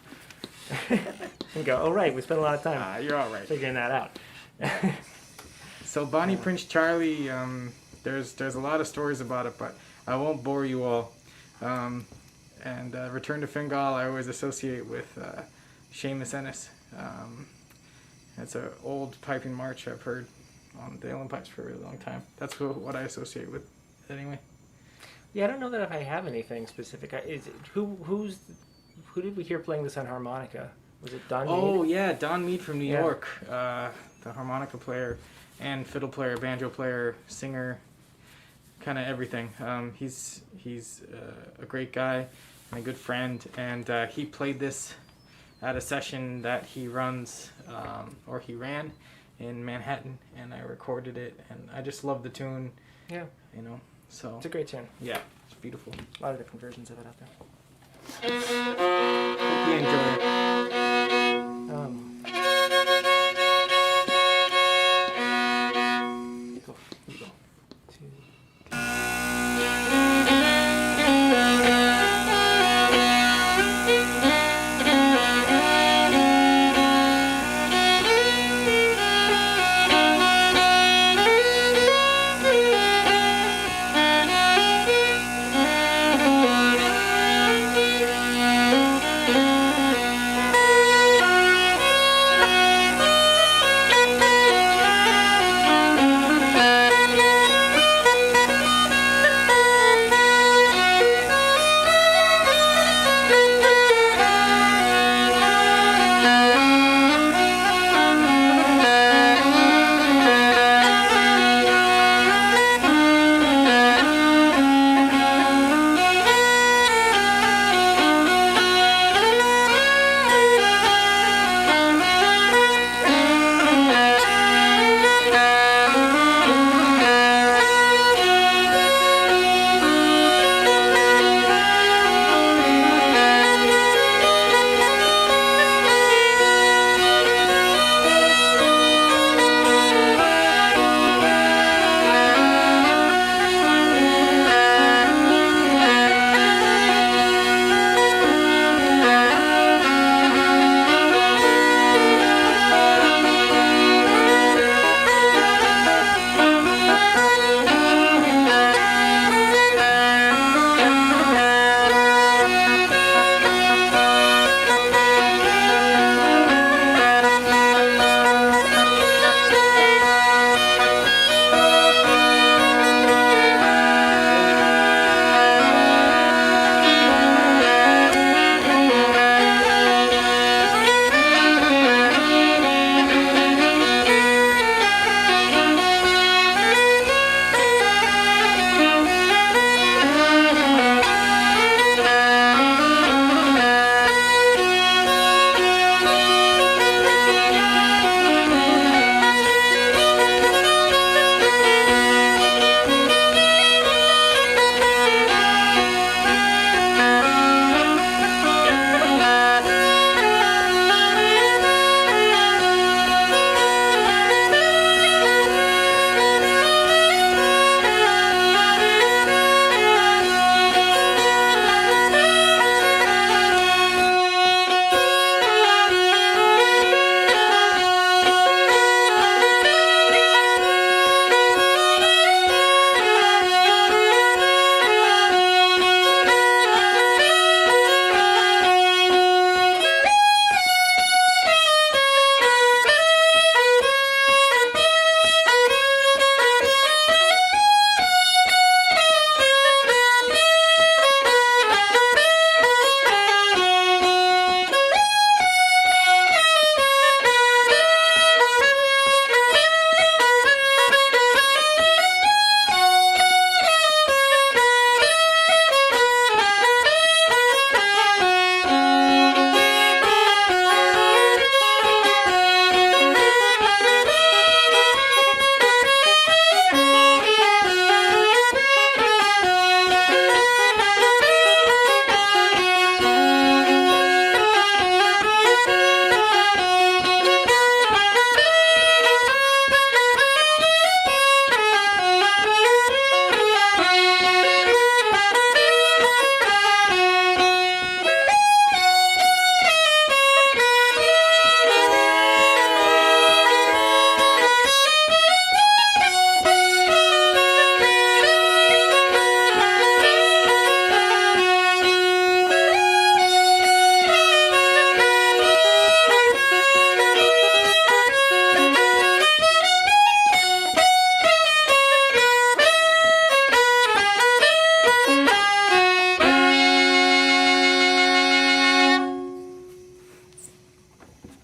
and go, oh right, we spent a lot of time
you're all right.
figuring that out.
So Bonnie Prince Charlie, there's a lot of stories about it, but I won't bore you all. And Return to Fingal I always associate with Seamus Ennis. It's an old piping march I've heard on the Allen pipes for a really long time. That's what I associate with anyway.
Yeah, I don't know that if I have anything specific. Who did we hear playing this on harmonica? Was it Don Mead?
Oh yeah, Don Mead from New York, the harmonica player and fiddle player, banjo player, singer, kind of everything. He's a great guy and a good friend, and he played this at a session that he runs or he ran in Manhattan, and I recorded it, and I just love the tune.
Yeah,
so
it's a great tune.
Yeah, it's beautiful.
A lot of different versions of it out there.
Hope you enjoy it.
Go.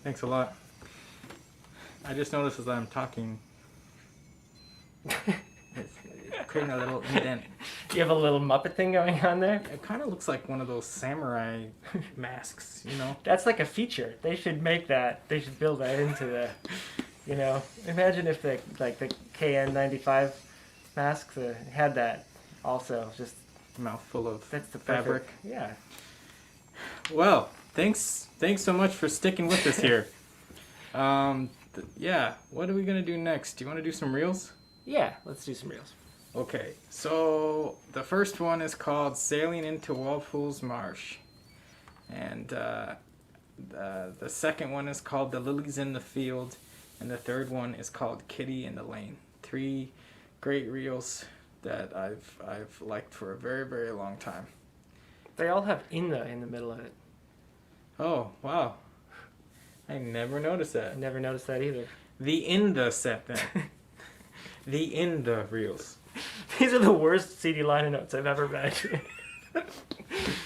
Thanks a lot. I just noticed as I'm talking, it's creating a little indent.
You have a little Muppet thing going on there?
It kind of looks like one of those samurai masks, you know?
That's like a feature. They should make that. They should build that into the, you know, imagine if the KN95 masks had that also. Just
mouthful of
that's the
fabric.
Perfect, yeah.
Well, thanks so much for sticking with us here. Yeah, what are we gonna do next? Do you want to do some reels?
Yeah, let's do some reels.
Okay, so the first one is called Sailing into Walpole's Marsh. And the second one is called The Lilies in the Field. And the third one is called Kitty in the Lane. 3 great reels that I've liked for a very, very long time.
They all have in the middle of it.
Oh, wow. I never noticed that.
I never noticed that either.
The in the set then. The in the reels.
These are the worst CD liner notes I've ever read.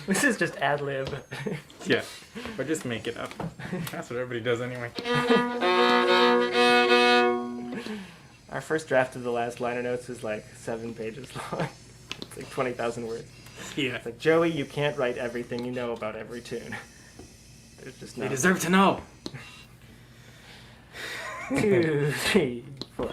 This is just ad lib.
Yeah, or just make it up. That's what everybody does anyway.
Our first draft of the last liner notes is like 7 pages long. It's like 20,000 words.
Yeah.
It's like, Joey, you can't write everything you know about every tune. There's just no.
They deserve to know.
2, 3, 4.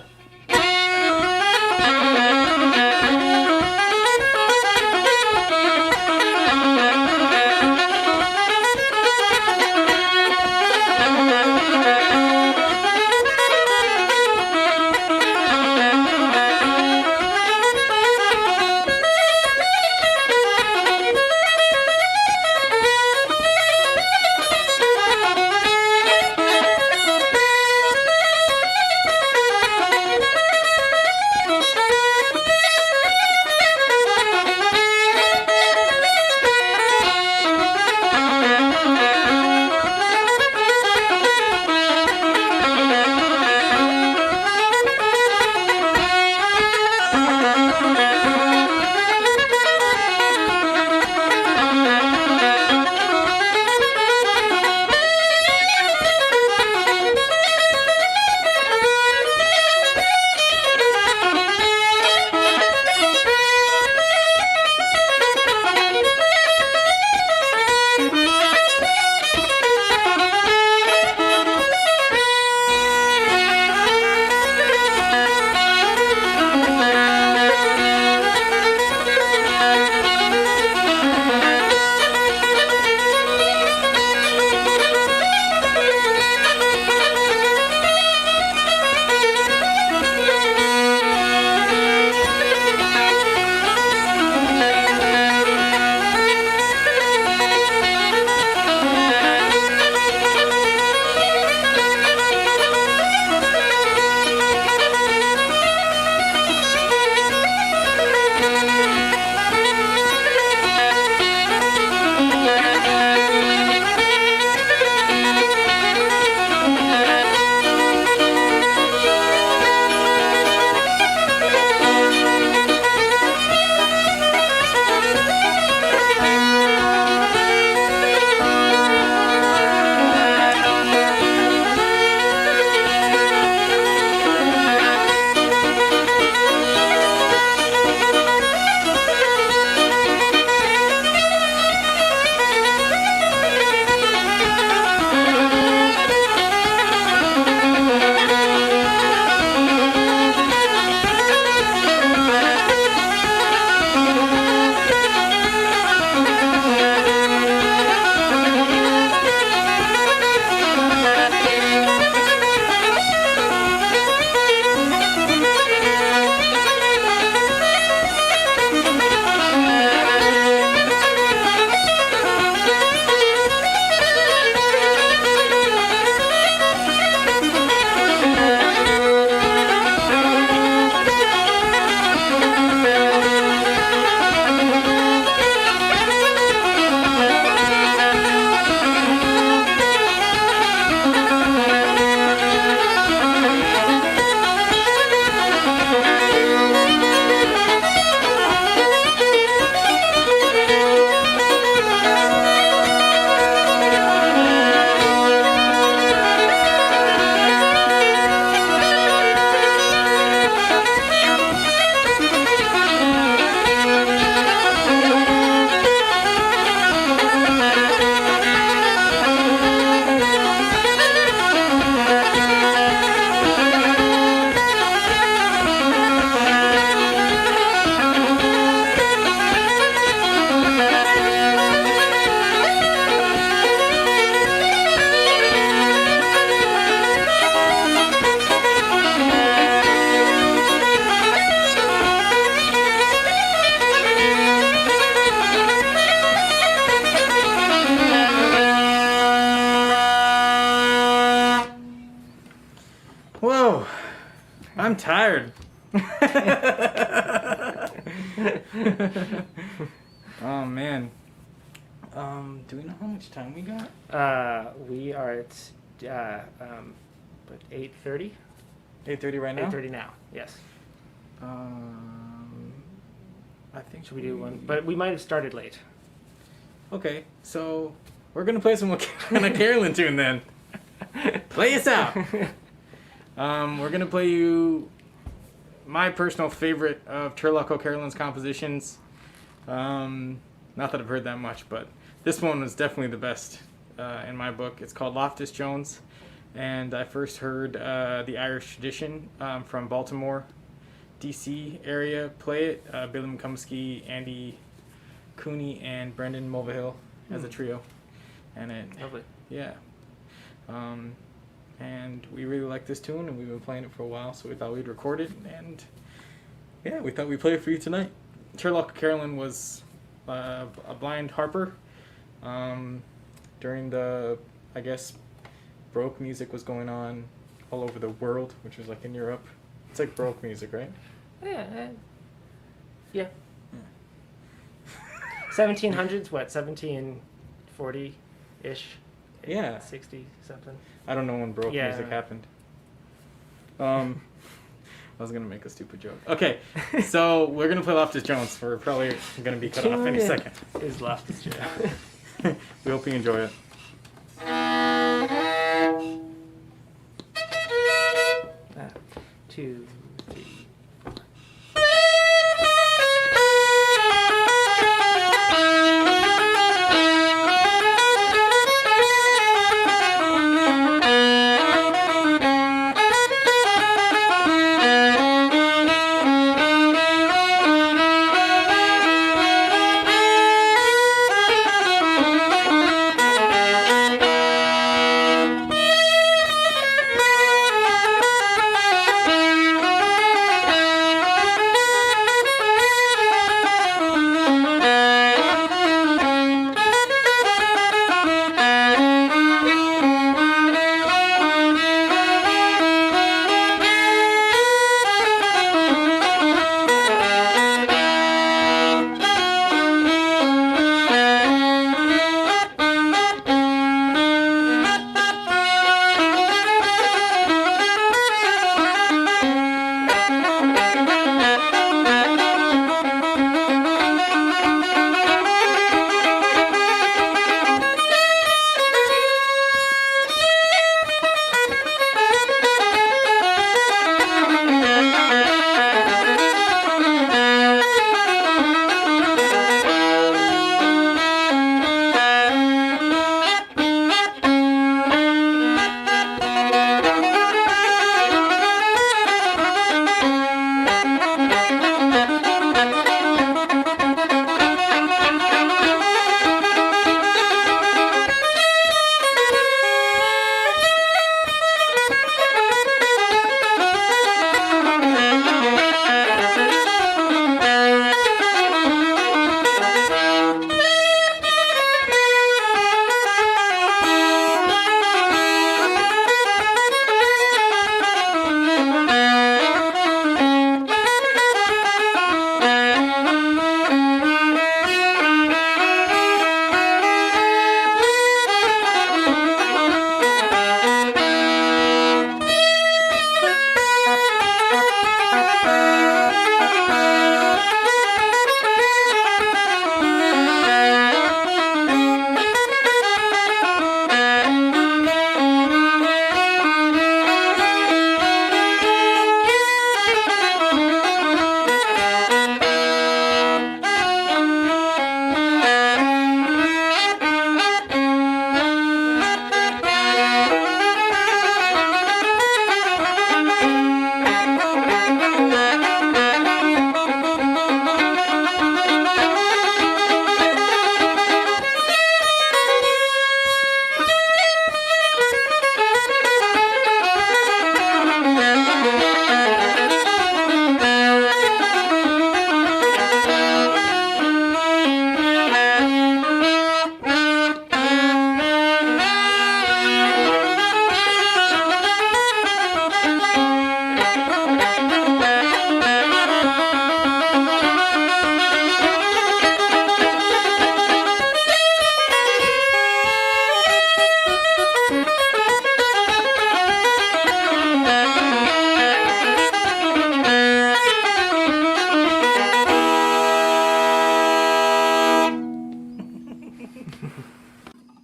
I'm tired. Oh man. Do we know how much time we got?
We are at 8:30.
8:30 right now.
8:30 now. Yes.
I think
Should we do one? But we might have started late.
Okay, so we're gonna play some Hanneke Carolyn tune then. Play us out. We're gonna play you my personal favorite of Turlough O'Carolyn's compositions. Not that I've heard that much, but this one was definitely the best in my book. It's called Loftus Jones, and I first heard the Irish Tradition from Baltimore, D.C. area play it. Billy McCumsky, Andy Cooney, and Brendan Mulvihill as a trio, and it
Lovely.
yeah. And we really like this tune, and we've been playing it for a while, so we thought we'd record it, and yeah, we thought we'd play it for you tonight. Turlough Carolyn was a blind harper during the, I guess, Baroque music was going on all over the world, which was like in Europe. It's like Baroque music, right?
Yeah. 1700s, what? 1740-ish?
Yeah.
60 something.
I don't know when Baroque music happened. I was gonna make a stupid joke. Okay, so we're gonna play Loftus Jones. We're probably gonna be cut off any second.
Is Loftus Jones.
We hope you enjoy it.
2, 3.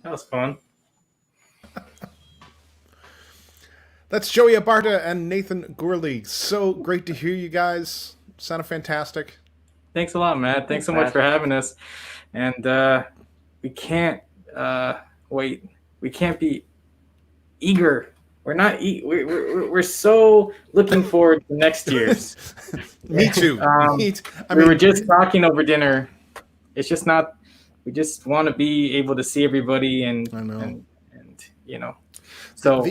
That was fun.
That's Joey Abarta and Nathan Gourley. So great to hear you guys. Sounded fantastic.
Thanks a lot, Matt. Thanks so much for having us. And we can't wait. We can't be eager. We're not. We're so looking forward to next year's.
Me too.
We were just talking over dinner. It's just not. We just want to be able to see everybody, and
I know.
and you know. So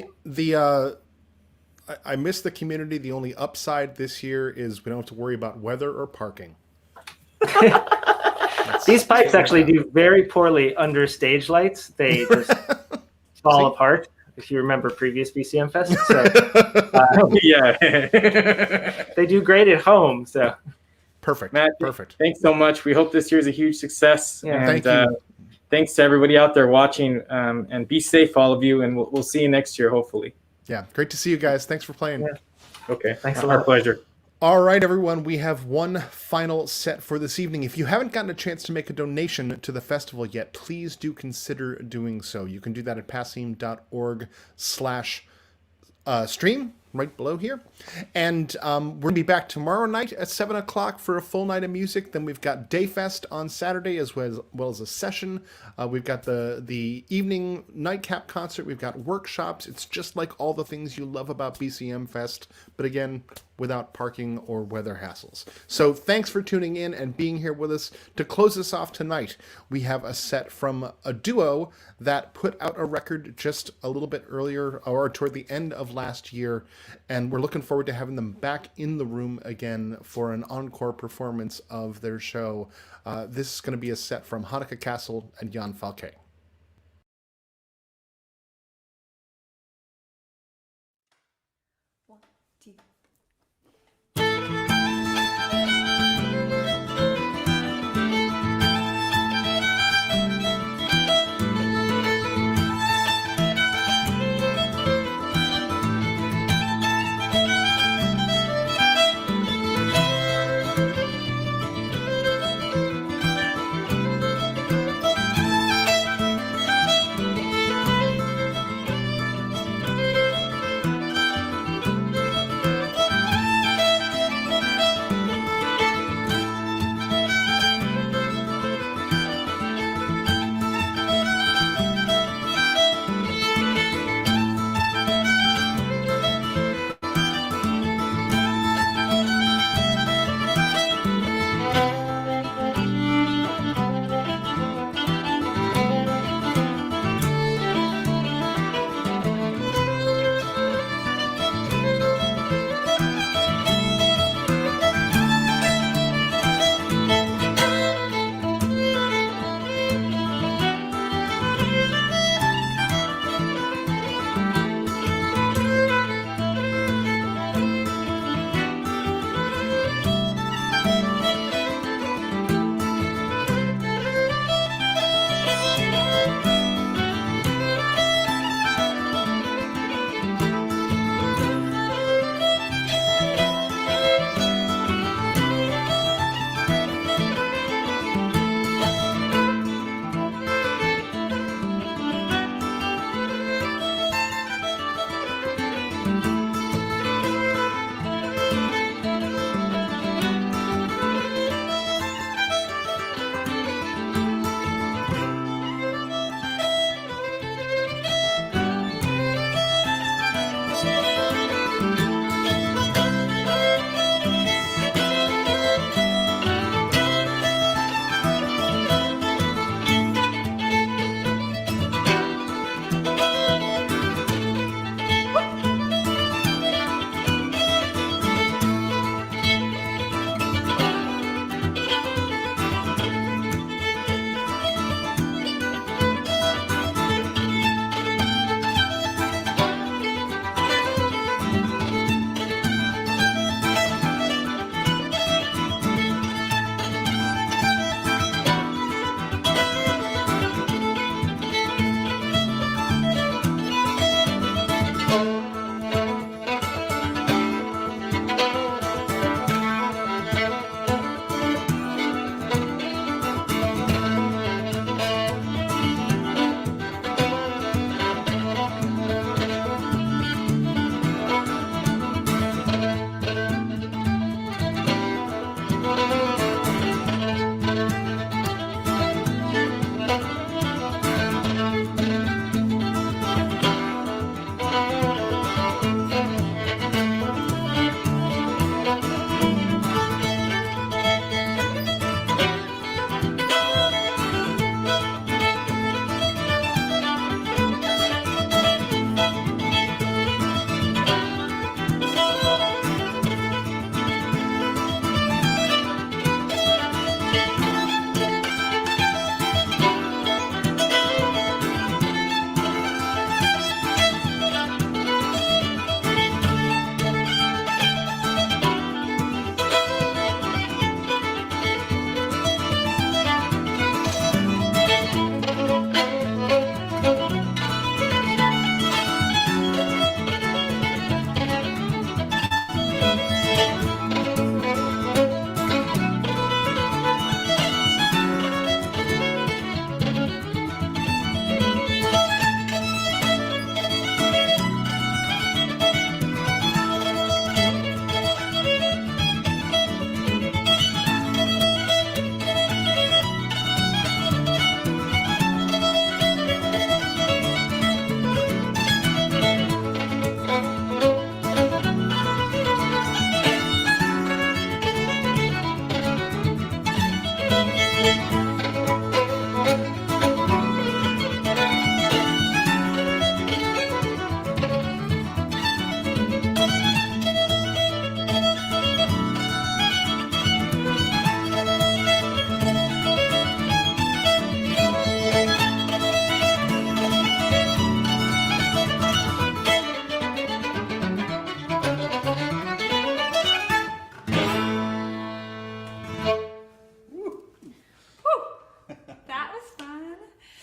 I miss the community. The only upside this year is we don't have to worry about weather or parking.
These pipes actually do very poorly under stage lights. They just fall apart. If you remember previous BCM Fest, so
yeah,
they do great at home. So
perfect,
Matt.
Perfect.
Thanks so much. We hope this year's a huge success.
Yeah,
and,
thank you.
Thanks to everybody out there watching. And be safe, all of you. And we'll see you next year, hopefully.
Yeah, great to see you guys. Thanks for playing.
Yeah.
Okay,
Thanks a lot.
Our pleasure.
All right, everyone, we have one final set for this evening. If you haven't gotten a chance to make a donation to the festival yet, please do consider doing so. You can do that at passim.org/stream, right below here. And we're going to be back tomorrow night at 7 o'clock for a full night of music. Then we've got Dayfest on Saturday as well as a session. We've got the evening nightcap concert. We've got workshops. It's just like all the things you love about BCM Fest, but again, without parking or weather hassles. So thanks for tuning in and being here with us. To close us off tonight, we have a set from a duo that put out a record just a little bit earlier or toward the end of last year, and we're looking forward to having them back in the room again for an encore performance of their show. This is going to be a set from Hanneke, Cassel, and Yann Falquet.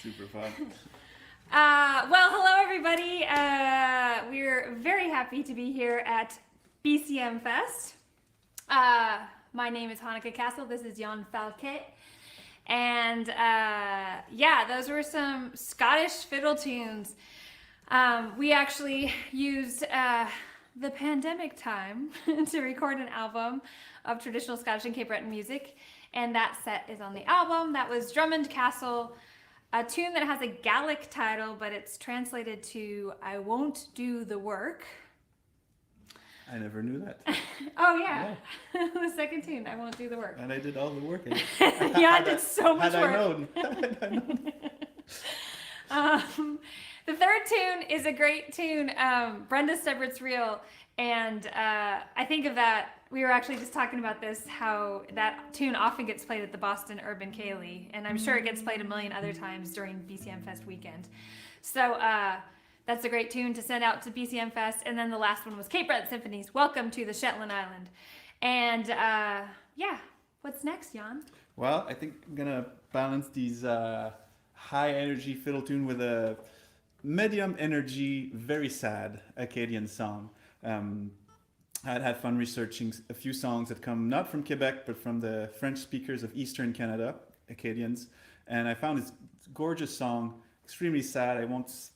Super fun.
Well, hello everybody. We're very happy to be here at BCMFest. My name is Hanneke Cassel. This is Yann Falquet. And yeah, those were some Scottish fiddle tunes. We actually used the pandemic time to record an album of traditional Scottish and Cape Breton music. And that set is on the album. That was Drummond Cassel, a tune that has a Gaelic title, but it's translated to I Won't Do the Work.
I never knew that.
Oh yeah. The second tune, I Won't Do the Work.
And I did all the work.
Yeah, I did so much work.
Had I known.
The third tune is a great tune, Brenda Stubbert's Reel. And I think of that, we were actually just talking about this, how that tune often gets played at the Boston Urban Cayley. And I'm sure it gets played a million other times during BCM Fest weekend. So that's a great tune to send out to BCM Fest. And then the last one was Cape Breton Symphonies, Welcome to the Shetland Island. And yeah, what's next, Yann?
Well, I think I'm gonna balance these high energy fiddle tune with a medium energy, very sad Acadian song. I'd had fun researching a few songs that come not from Quebec, but from the French speakers of Eastern Canada, Acadians. And I found this gorgeous song, extremely sad. I won't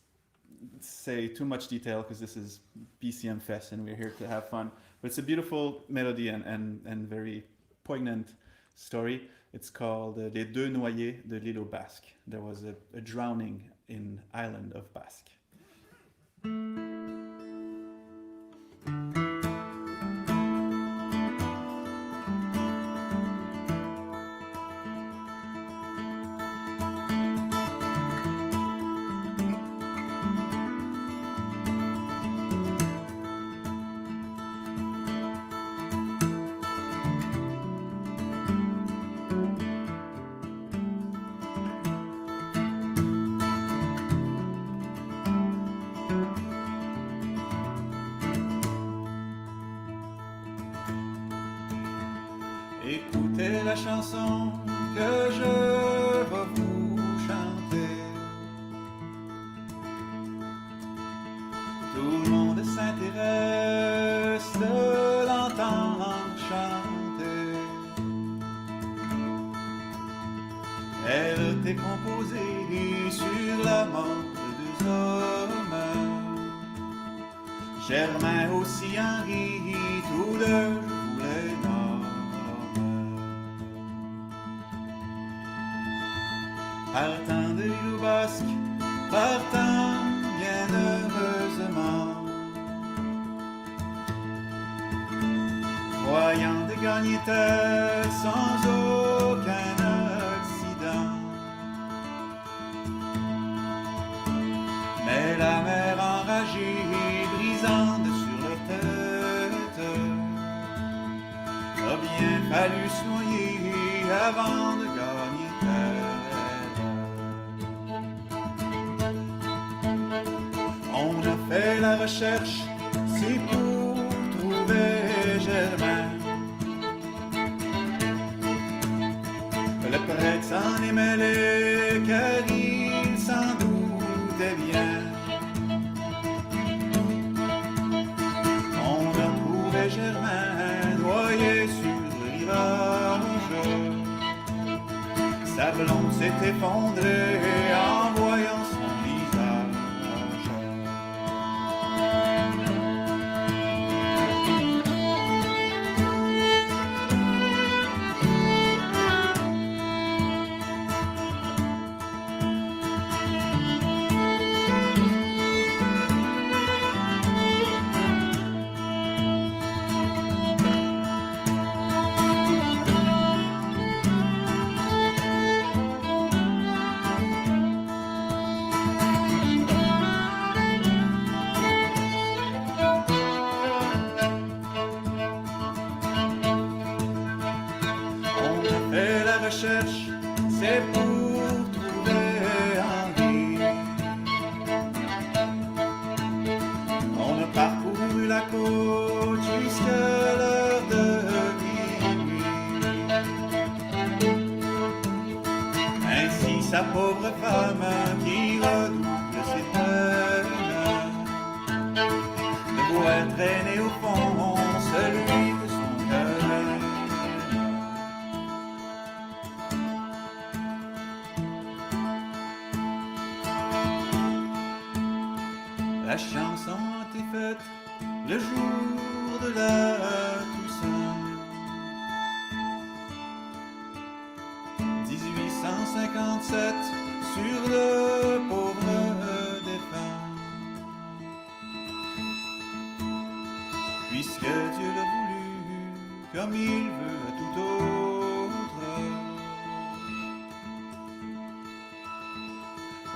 say too much detail because this is BCM Fest and we're here to have fun. But it's a beautiful melody and very poignant story. It's called Les Deux Noyés de l'Île aux Basques. There was a drowning in island of Basque. Écoutez la chanson que je vais vous chanter. Tout le monde s'intéresse de l'entendre chanter. Elle était composée sur la mort de deux hommes. Germain aussi Henri, tous deux voulaient nord. Partant de l'île aux Basques, partant bien heureusement, croyant de gagner terre sans aucun accident. Mais la mer enragée, brisante sur leur tête, a bien fallu se noyer avant de gagner terre. On a fait la recherche, c'est pour trouver Germain. Le prêtre s'en est mêlé, car il s'en doutait bien. On a trouvé Germain, noyé sur le rivage. Sa blonde s'est effondrée en voyant son visage. âme qui redouble ses peines de voir traîner au fond celui de son cœur. La chanson était faite le jour de la Toussaint 1857 sur le pauvre défunt. Puisque Dieu l'a voulu comme il veut à tout autre,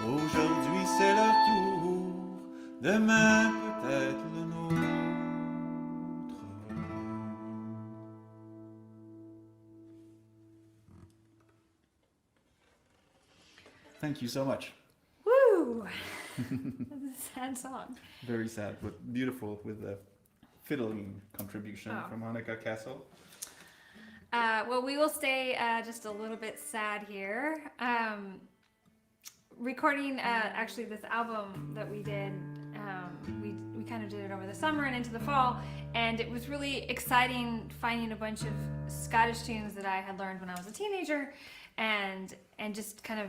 aujourd'hui c'est leur tour, demain peut-être le nôtre. Thank you so much.
Woo! That's a sad song.
Very sad, but beautiful with the fiddling contribution from Hanneke Cassel.
Well, we will stay just a little bit sad here. Recording actually this album that we did, we kind of did it over the summer and into the fall, and it was really exciting finding a bunch of Scottish tunes that I had learned when I was a teenager, and just kind of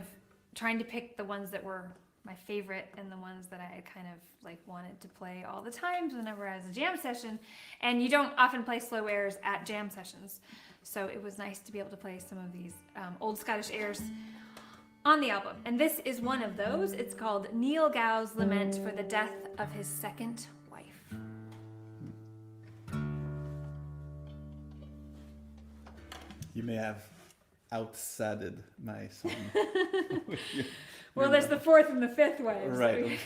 trying to pick the ones that were my favorite and the ones that I kind of like wanted to play all the times whenever I was a jam session. And you don't often play slow airs at jam sessions, so it was nice to be able to play some of these old Scottish airs on the album. And this is one of those. It's called Neil Gow's Lament for the Death of His Second Wife.
You may have outsadded my song.
Well, there's the fourth and the fifth waves.
Right.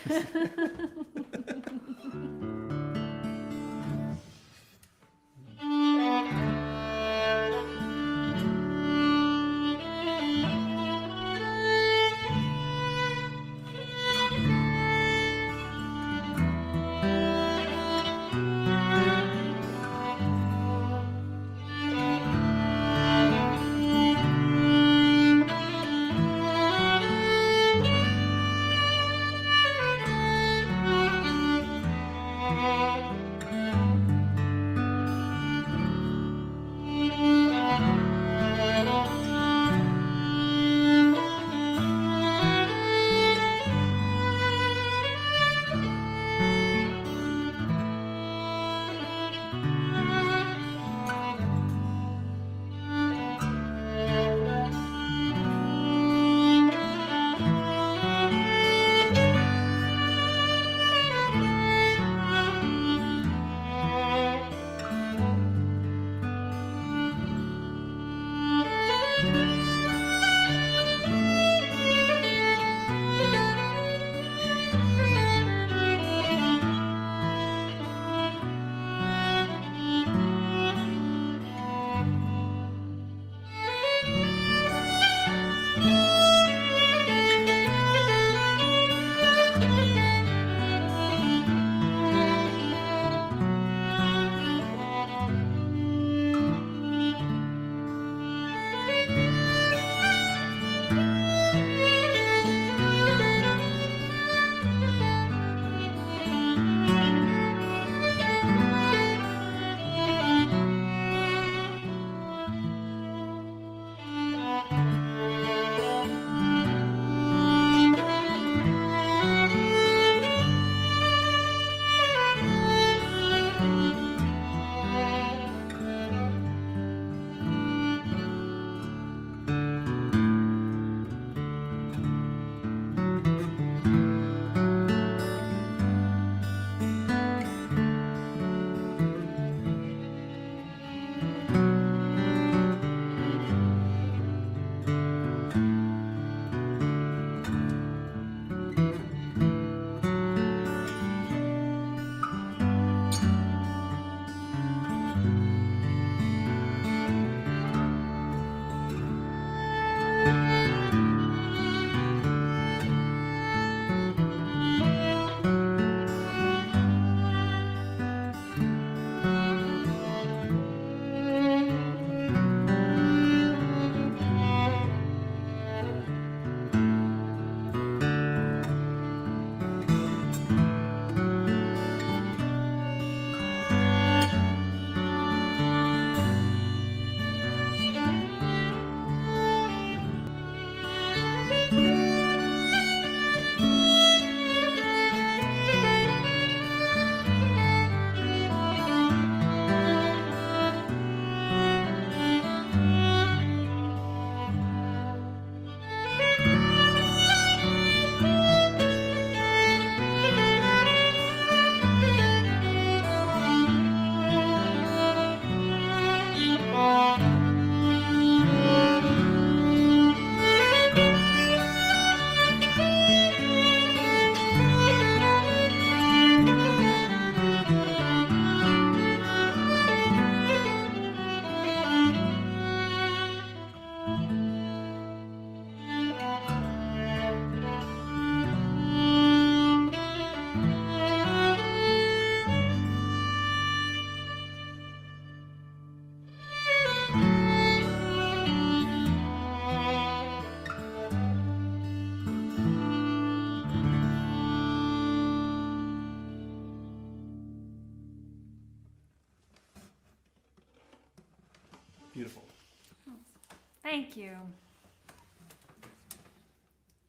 Thank you.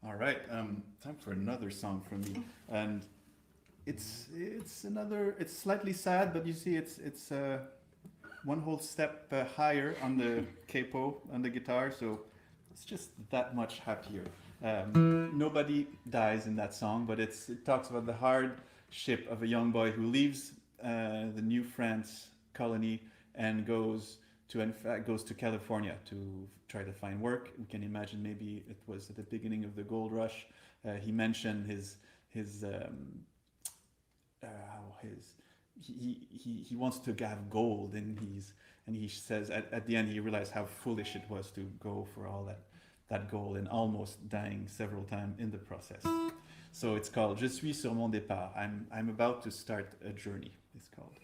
All right, time for another song from me, and it's slightly sad, but you see, it's one whole step higher on the capo on the guitar, so it's just that much happier. Nobody dies in that song, but it talks about the hardship of a young boy who leaves the New France colony and goes to California to try to find work. We can imagine maybe it was at the beginning of the gold rush. He mentioned he wants to have gold, and he says at the end he realized how foolish it was to go for all that gold, and almost dying several times in the process. So it's called Je suis sur mon départ. I'm about to start a journey. It's called.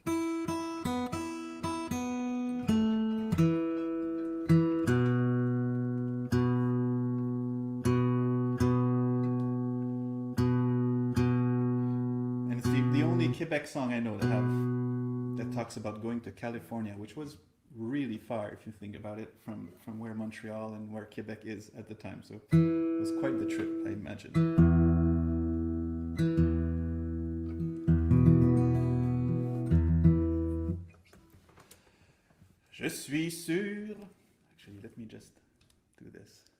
Quebec song I know that talks about going to California, which was really far if you think about it from where Montreal and where Quebec is at the time. So it was quite the trip, I imagine. Je suis sûr. Actually, let me just do this.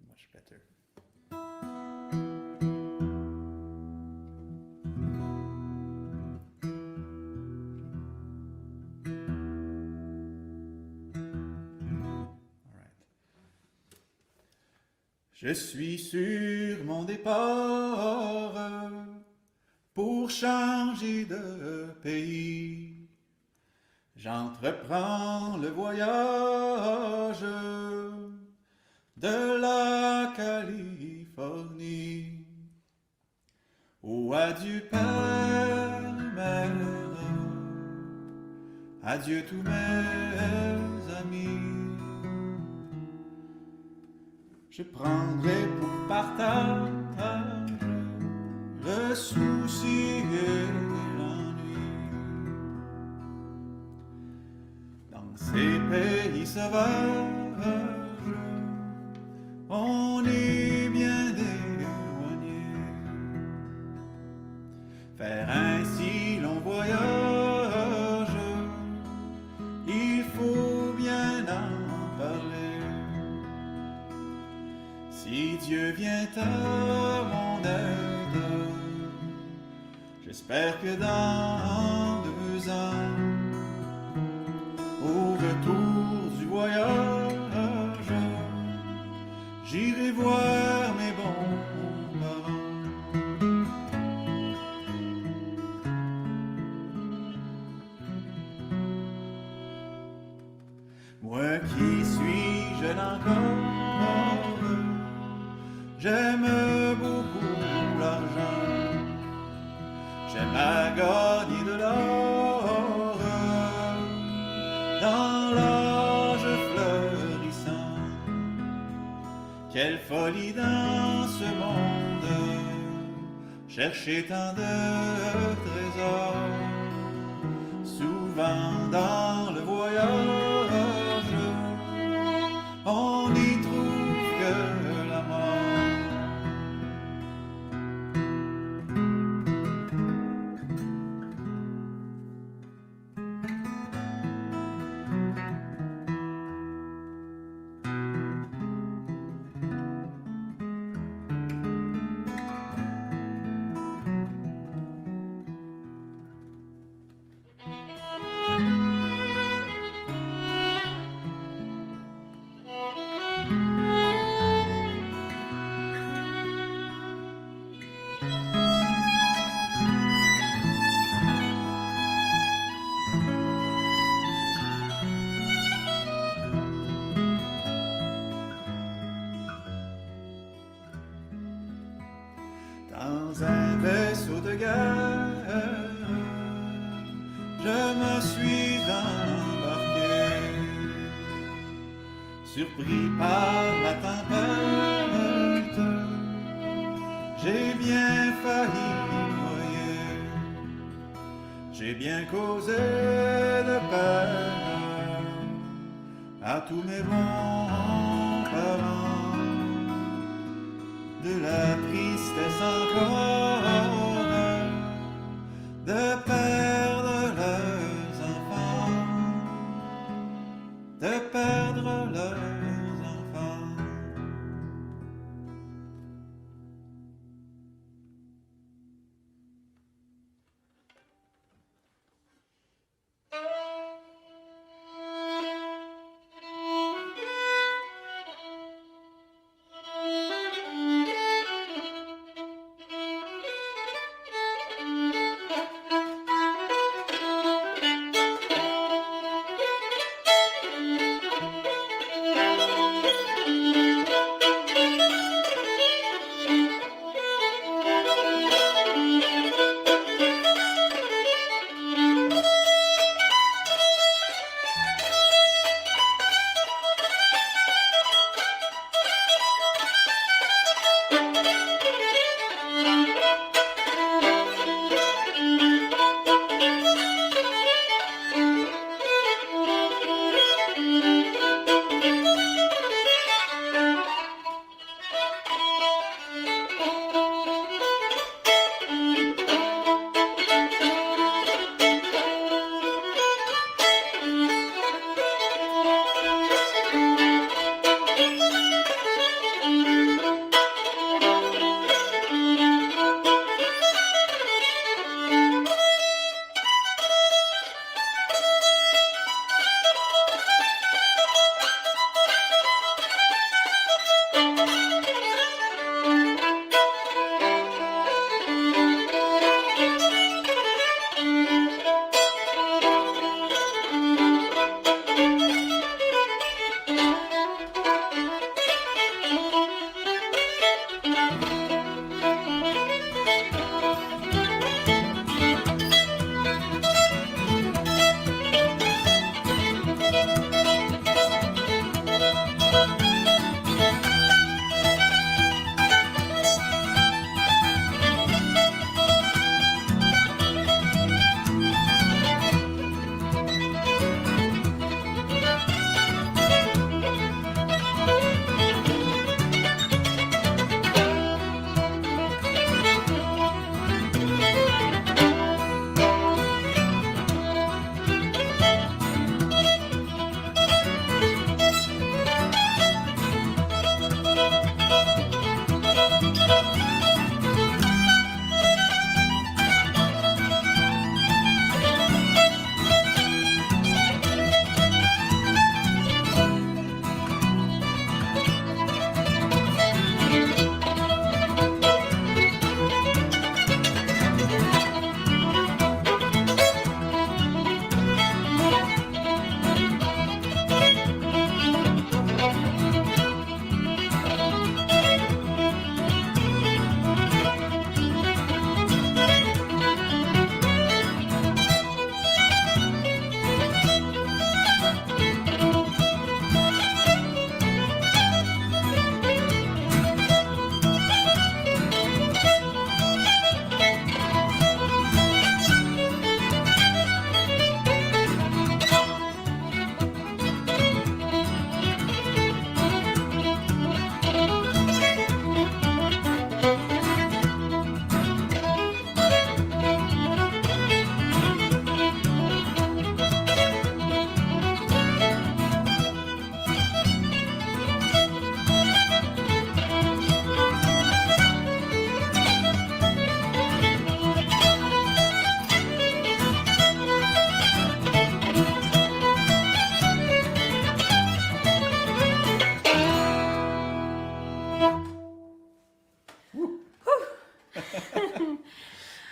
Much better. Je suis sur mon départ pour changer de pays. J'entreprends le voyage de la Californie. Oh, adieu père, mère, adieu tous mes amis. Je prendrai pour partage le souci et l'ennui. Dans ces pays sauvages, on est bien éloigné. Faire ainsi long voyage, il faut bien en parler. Si Dieu vient à mon aide, j'espère que dans 2 ans, au retour du voyage, j'irai voir mes bons parents. Moi qui suis jeune encore, j'aime beaucoup l'argent, j'aime à gagner de l'or dans l'âge fleurissant. Quelle folie dans ce monde, chercher tant de trésors. Souvent dans le voyage, on n'y trouve que la mort. Dans un vaisseau de guerre, je me suis embarqué, surpris par la tempête, j'ai bien failli noyer, j'ai bien causé de peine à tous mes bons avant de la tristesse encore de perdre leurs enfants, de perdre leurs enfants.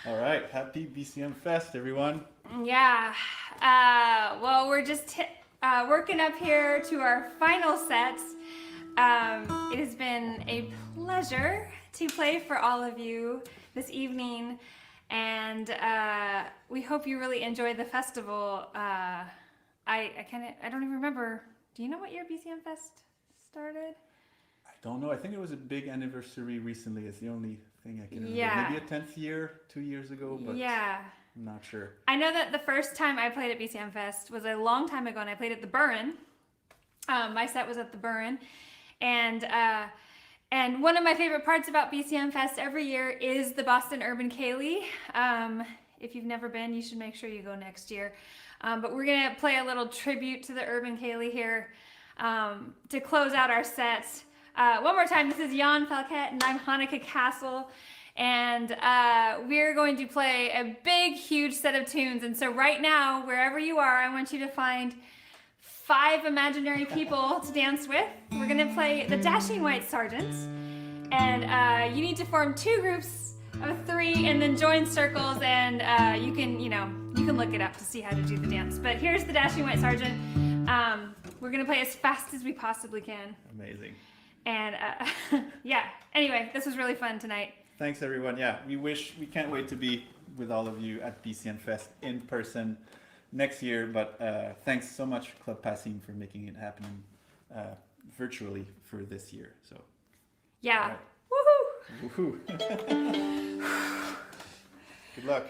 All right, happy BCM Fest, everyone.
Yeah. Well, we're just working up here to our final sets. It has been a pleasure to play for all of you this evening, and we hope you really enjoy the festival. I don't even remember. Do you know what year BCM Fest started?
I don't know. I think it was a big anniversary recently. It's the only thing I can remember.
Yeah.
Maybe a 10th year, 2 years ago, but
yeah.
I'm not sure.
I know that the first time I played at BCM Fest was a long time ago, and I played at the Burren. My set was at the Burren, And one of my favorite parts about BCM Fest every year is the Boston Urban Cayley. If you've never been, you should make sure you go next year. But we're gonna play a little tribute to the Urban Cayley here to close out our set. One more time, this is Yann, Falquet, and I'm Hanneke, Cassel. And we're going to play a big, huge set of tunes. And so right now, wherever you are, I want you to find 5 imaginary people to dance with. We're gonna play the Dashing White Sergeants. And you need to form 2 groups of 3 and then join circles, and you can look it up to see how to do the dance. But here's the Dashing White Sergeant. We're gonna play as fast as we possibly can.
Amazing.
And yeah, anyway, this was really fun tonight.
Thanks, everyone. Yeah, we can't wait to be with all of you at BCM Fest in person next year. But thanks so much, Club Passim, for making it happen virtually for this year. So
yeah,
right. Woohoo! Good luck.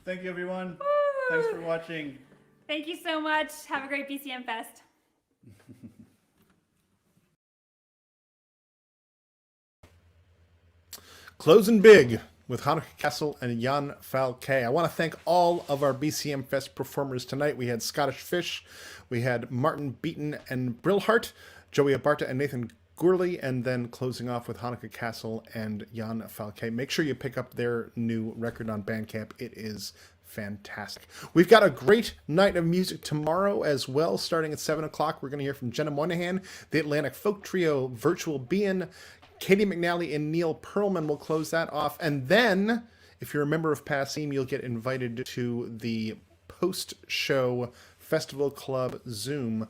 Thank you, everyone. Thanks for watching.
Thank you so much. Have a great BCM Fest.
Closing big with Hanneke Cassel and Yann Falquet. I want to thank all of our BCM Fest performers tonight. We had Scottish Fish, we had Martin Beaton and Brillhart, Joey Abarta and Nathan Gourley, and then closing off with Hanneke Cassel and Yann Falquet. Make sure you pick up their new record on Bandcamp. It is fantastic. We've got a great night of music tomorrow as well. Starting at 7 o'clock, we're going to hear from Jenna Moynihan, the Atlantic folk trio Virtual Being. Katie McNally and Neil Pearlman will close that off. And then, if you're a member of Passim, you'll get invited to the post-show Festival Club Zoom,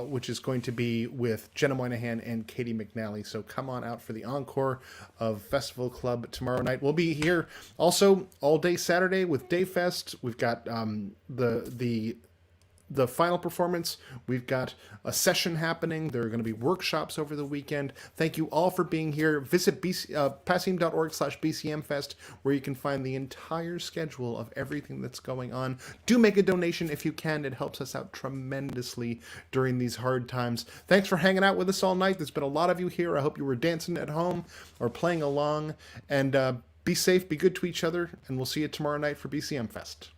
which is going to be with Jenna Moynihan and Katie McNally. So come on out for the encore of Festival Club tomorrow night. We'll be here also all day Saturday with Dayfest. We've got the final performance. We've got a session happening. There are going to be workshops over the weekend. Thank you all for being here. Visit passim.org/BCMFest, where you can find the entire schedule of everything that's going on. Do make a donation if you can. It helps us out tremendously during these hard times. Thanks for hanging out with us all night. There's been a lot of you here. I hope you were dancing at home or playing along. And be safe, be good to each other, and we'll see you tomorrow night for BCM Fest.